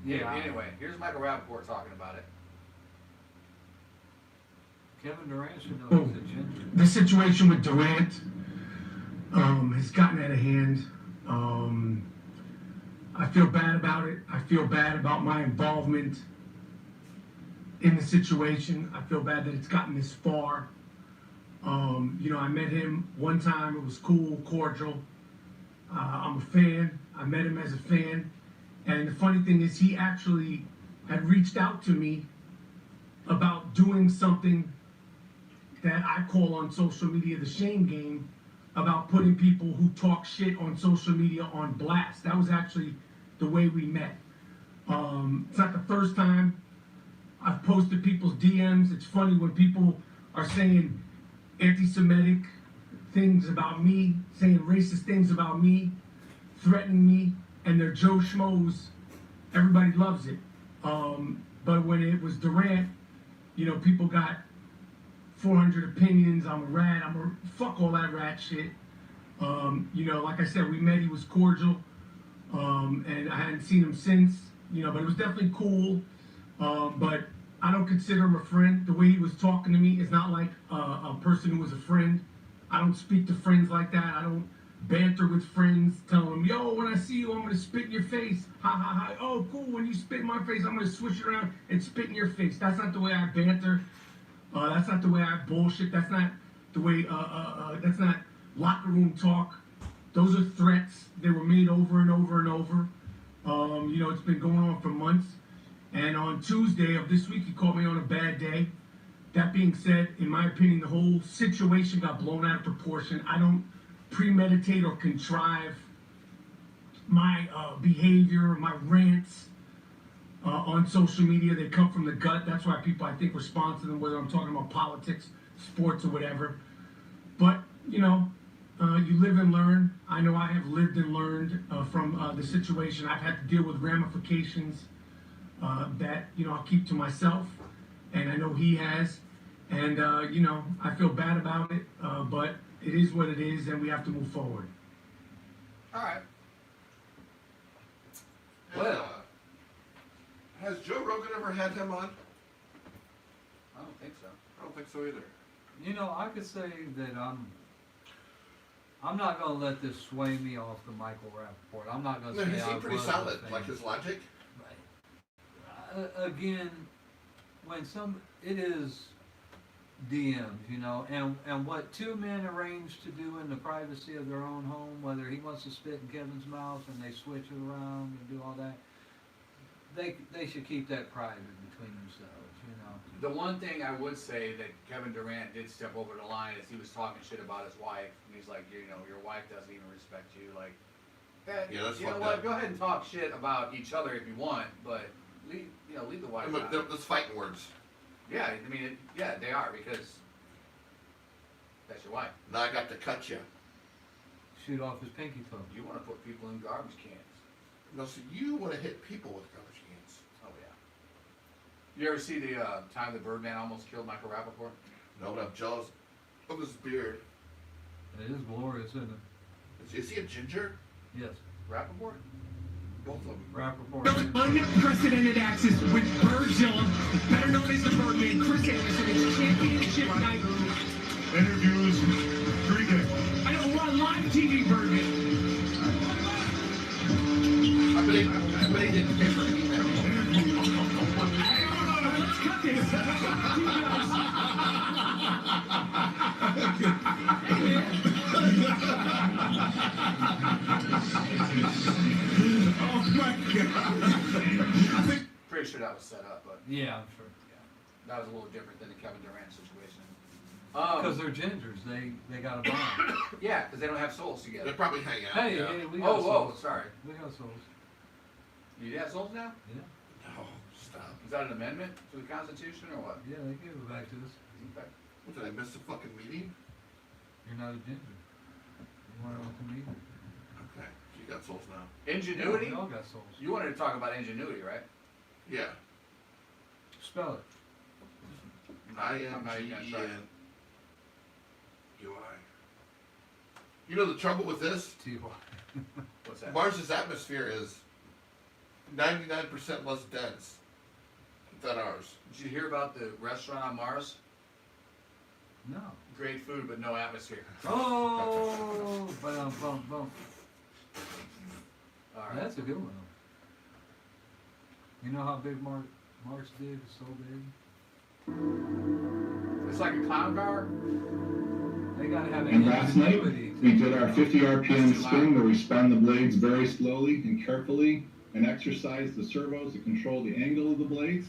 Yeah. Anyway, here's Michael Rappaport talking about it. Kevin Durant should know he's a ginger. The situation with Durant has gotten out of hand. I feel bad about it. I feel bad about my involvement in the situation. I feel bad that it's gotten this far. You know, I met him one time. It was cool, cordial. I'm a fan. I met him as a fan. And the funny thing is, he actually had reached out to me about doing something that I call on social media the shame game, about putting people who talk shit on social media on blast. That was actually the way we met. It's not the first time I've posted people's DMs. It's funny when people are saying anti-Semitic things about me, saying racist things about me, threatening me, and they're Joe Schmoes. Everybody loves it. But when it was Durant, you know, people got 400 opinions. I'm a rat. Fuck all that rat shit. You know, like I said, we met. He was cordial, and I hadn't seen him since. You know, but it was definitely cool. But I don't consider him a friend. The way he was talking to me is not like a person who was a friend. I don't speak to friends like that. I don't banter with friends, telling them, yo, when I see you, I'm gonna spit in your face. Ha ha ha. Oh, cool. When you spit in my face, I'm gonna switch it around and spit in your face. That's not the way I banter. That's not the way I bullshit. That's not the way. That's not locker room talk. Those are threats. They were made over and over and over. You know, it's been going on for months. And on Tuesday of this week, he caught me on a bad day. That being said, in my opinion, the whole situation got blown out of proportion. I don't premeditate or contrive my behavior, my rants on social media. They come from the gut. That's why people, I think, respond to them, whether I'm talking about politics, sports, or whatever. But, you know, you live and learn. I know I have lived and learned from the situation. I've had to deal with ramifications that, you know, I'll keep to myself. And I know he has. And, you know, I feel bad about it, but it is what it is, and we have to move forward. All right. Well, Has Joe Rogan ever had him on? I don't think so. I don't think so either. You know, I could say that I'm not gonna let this sway me off the Michael Rappaport. I'm not gonna No, say he I seemed pretty was a solid. fan. Like his logic. Again, when it is DMs, you know, and what two men arrange to do in the privacy of their own home, whether he wants to spit in Kevin's mouth and they switch it around and do all that, they should keep that private between themselves, you know. The one thing I would say that Kevin Durant did step over the line is he was talking shit about his wife, and he's like, you know, your wife doesn't even respect you, like. Yeah, that's you know fucked what? up. Go ahead and talk shit about each other if you want, but leave the wife out. That's fighting words. Yeah, I mean, they are because that's your wife. Now I got to cut you. Shoot off his pinky toe. You want to put people in garbage cans. No, so you want to hit people with garbage cans. Oh yeah. You ever see the time the Birdman almost killed Michael Rappaport? No, but I'm jealous of his beard. It is glorious, isn't it? Is he a ginger? Yes. Rappaport? Both of them. Rappaport. Unprecedented access with Birdzilla, better known as the Birdman, Chris Anderson, is championship night. Interviews, pregame. I know, we're on live TV, Birdman. I bet he didn't pay for anything. Let's cut this. Oh my God. Pretty sure that was set up, but Yeah, I'm sure. that was a little different than the Kevin Durant situation. Because they're gingers, they got a bond. Yeah, because they don't have souls together. They probably hang out. Hey, yeah. hey, we got souls. Sorry. We got souls. You have souls now? Yeah. No, stop. Is that an amendment to the Constitution or what? Yeah, they gave it back to us. Okay. What, did I miss the fucking meeting? You're not a ginger. You want to meet? Okay, so you got souls now. Ingenuity? Yeah, we all got souls. You wanted to talk about ingenuity, right? Yeah. Spell it. I'm not even gonna try. I-N-G-E-N-U-I. You know the trouble with this? T-Y. What's that? Mars's atmosphere is 99% less dense than ours. Did you hear about the restaurant on Mars? No. Great food, but no atmosphere. Oh, boom. All right. That's a good one. You know how big Mars did? It's so big. It's like a clown car? They gotta have And last night, ingenuity. we did our 50 RPM spin where we spun the blades very slowly and carefully and exercised the servos to control the angle of the blades.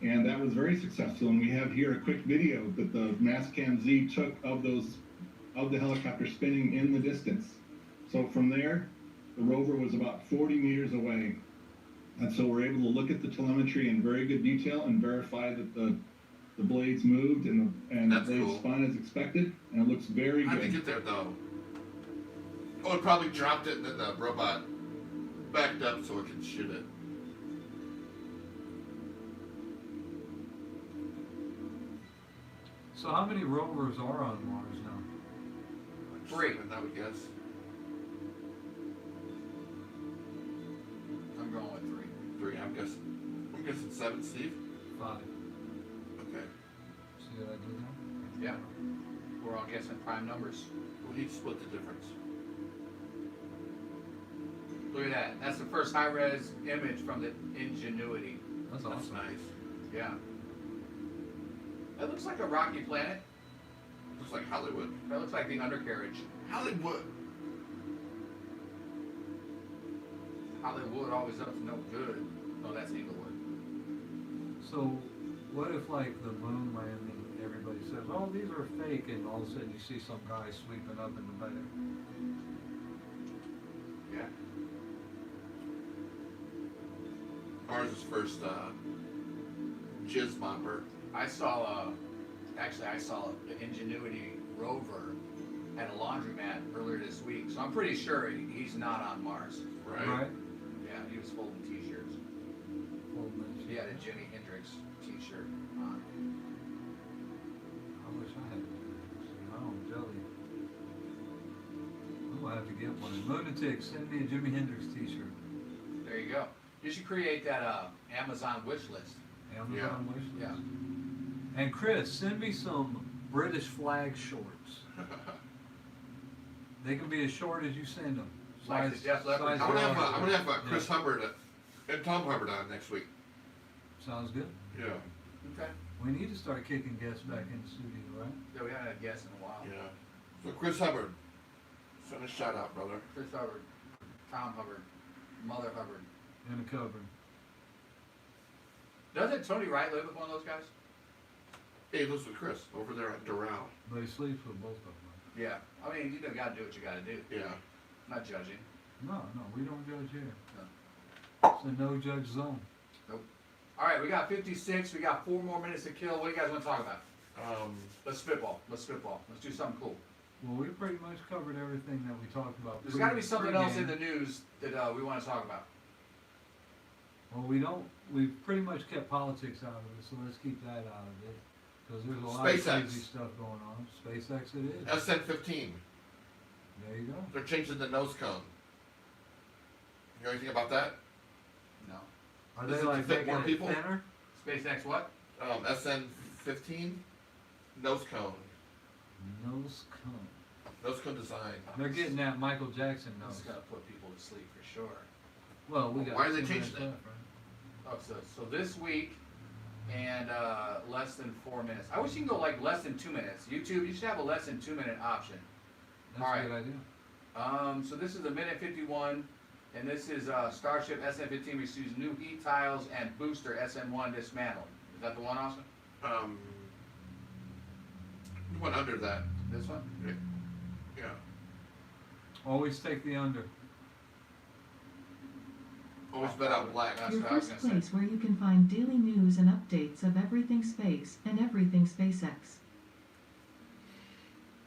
And that was very successful. And we have here a quick video that the Mastcam Z took of the helicopter spinning in the distance. So from there, the rover was about 40 meters away. And so we're able to look at the telemetry in very good detail and verify that the blades moved and the blades cool. spun as expected. And it looks very How'd they good. get there though? Oh, it probably dropped it and then the robot backed up so it could shoot it. So how many rovers are on Mars now? 3. I would guess. I'm going with 3. 3, I'm guessing 7, Steve? 5. Okay. See what I did there? Yeah. We're all guessing prime numbers. Well, he split the difference. Look at that. That's the first high-res image from the Ingenuity. That's That's awesome. nice. Yeah. That looks like a rocky planet. Looks like Hollywood. That looks like the undercarriage. Hollywood. Hollywood always up to no good. Oh, that's Inglewood. So what if like the moon landing, everybody says, oh, these are fake, and all of a sudden you see some guy sweeping up in the bag? Yeah. Mars' first jizz mopper. I saw the Ingenuity rover at a laundromat earlier this week, so I'm pretty sure he's not on Mars. Right. Yeah, he was folding t-shirts. He had a Jimi Hendrix t-shirt on. I wish I had one. Oh, I'm jelly. I'm gonna have to get one. Lunatic, send me a Jimi Hendrix t-shirt. There you go. You should create that Amazon wish list. Amazon wish list. Yeah. And Chris, send me some British flag shorts. They can be as short as you send them. Like the Def Leppard. I'm gonna have Chris Hubbard and Tom Hubbard on next week. Sounds good. Yeah. Okay. We need to start kicking guests back in the studio, right? Yeah, we haven't had guests in a while. Yeah. So Chris Hubbard, send a shout out, brother. Chris Hubbard, Tom Hubbard, Mother Hubbard. In the covering. Doesn't Tony Wright live with one of those guys? Hey, lives with Chris over there at Doral. But he sleeps with both of them. Yeah. I mean, you gotta do what you gotta do. Yeah. Not judging. No, we don't judge here. No. It's a no judge zone. Nope. All right, we got 56. We got 4 more minutes to kill. What do you guys want to talk about? Let's spitball. Let's do something cool. Well, we pretty much covered everything that we talked about. There's got to be something else in the news that we want to talk about. Well, we've pretty much kept politics out of it, so let's keep that out of it. Because there's a lot of crazy stuff going on. SpaceX it is. SN15. There you go. They're changing the nose cone. You know anything about that? No. Are This they is like to fit making more it people? thinner? SpaceX what? SN15 nose cone. Nose cone. Nose cone design. They're getting that Michael Jackson This nose. is gonna put people to sleep for sure. Well, we got. Why are they 2 minutes changing it? left, right? Oh, so this week and less than 4 minutes. I wish you can go like less than 2 minutes. YouTube, you should have a less than 2 minute option. That's All right. a good idea. So this is a minute 51, and this is Starship SN15 receives new heat tiles and booster SN1 dismantled. Is that the one, Austin? One under that. This one? Yeah. Always take the under. Always bet out black. That's Your what I was first gonna place where you can find daily news and updates of everything space and everything SpaceX.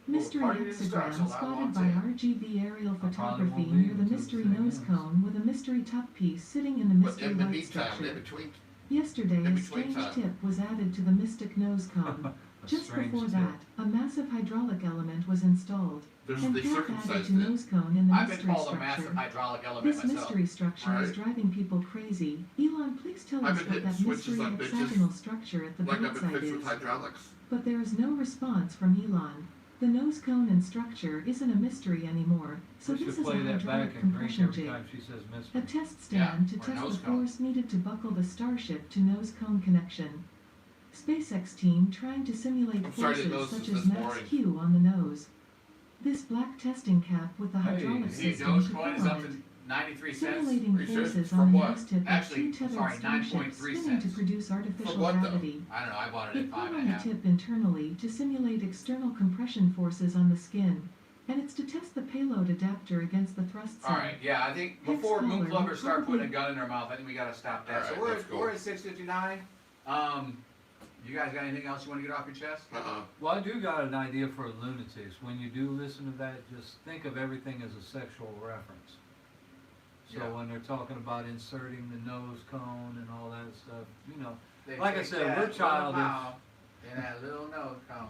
Mystery party didn't start hexagram till I spotted walked by in. RGB aerial probably photography won't be near the until mystery 10 nose minutes. cone with a mystery top piece sitting in the But mystery in the light meantime, structure. in between, Yesterday, in a between strange time. tip was added to the mystic nose cone. A Just strange before tip. that, a massive hydraulic element was installed. There's and they half added circumcised to it. nose cone in the I've been mystery called a massive structure. hydraulic element This myself. mystery structure is Right. driving people crazy. Elon, please tell I've us been what hitting that switches mystery on bitches hexagonal structure at the like I've been bedside fixed is. with hydraulics. But there is no response from Elon. The nose cone and structure isn't a mystery anymore, so We this should is a play that back hydraulic and drink compression every jig. time she says A mystery. test stand to or test nose the cone. force needed to buckle the Starship to nose cone connection. SpaceX team trying to simulate I'm sorry, forces the nose such is as this max boring. Q on the nose. This black testing cap with the hydraulic The system nose to coin is pull up on it. to 93 cents. Simulating Are you serious? forces From on the what? nose tip of Actually, two tethered sorry, starships 9.3 spinning to cents. produce artificial what, though? gravity. I don't know, I bought it They at put 5 on and a the half. tip internally to simulate external compression forces on the skin, and it's to test the payload adapter against the thrust side. Alright, yeah, I think before Hex Moon color, Clubbers start probably- putting a gun in their mouth, I think we gotta stop that. Alright, So we're that's at, cool. we're at 6:59. You guys got anything else you want to get off your chest? Well, I do got an idea for lunatics. When you do listen to that, just think of everything as a sexual reference. So Yeah. when they're talking about inserting the nose cone and all that stuff, you know, They like I take said, that we're little childish. mouth and that little nose cone.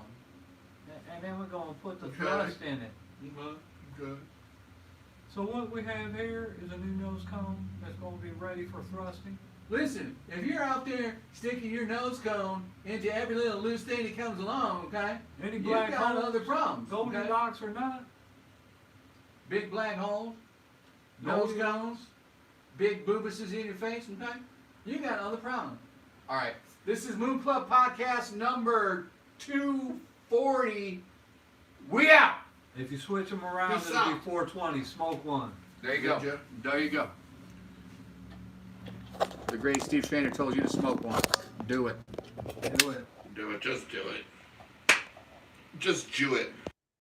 And then we're gonna put the Okay. thrust in it. Good. So what we have here is a new nose cone that's gonna be ready for thrusting. Listen, if you're out there sticking your nose cone into every little loose thing that comes along, okay? Any You've black got holes, other problems. Okay? Goldilocks or not, Big black holes, nose cones, big boobuses in your face, okay? You got other problems. All right, this is Moon Club Podcast number 240. We out. if you switch them around, Peace it'll be out. 420. Smoke one. There you go. Good, Jeff. There you go. The great Steve Strainer told you to smoke one. Do it. Do it. Do it. Just do it. Just do it.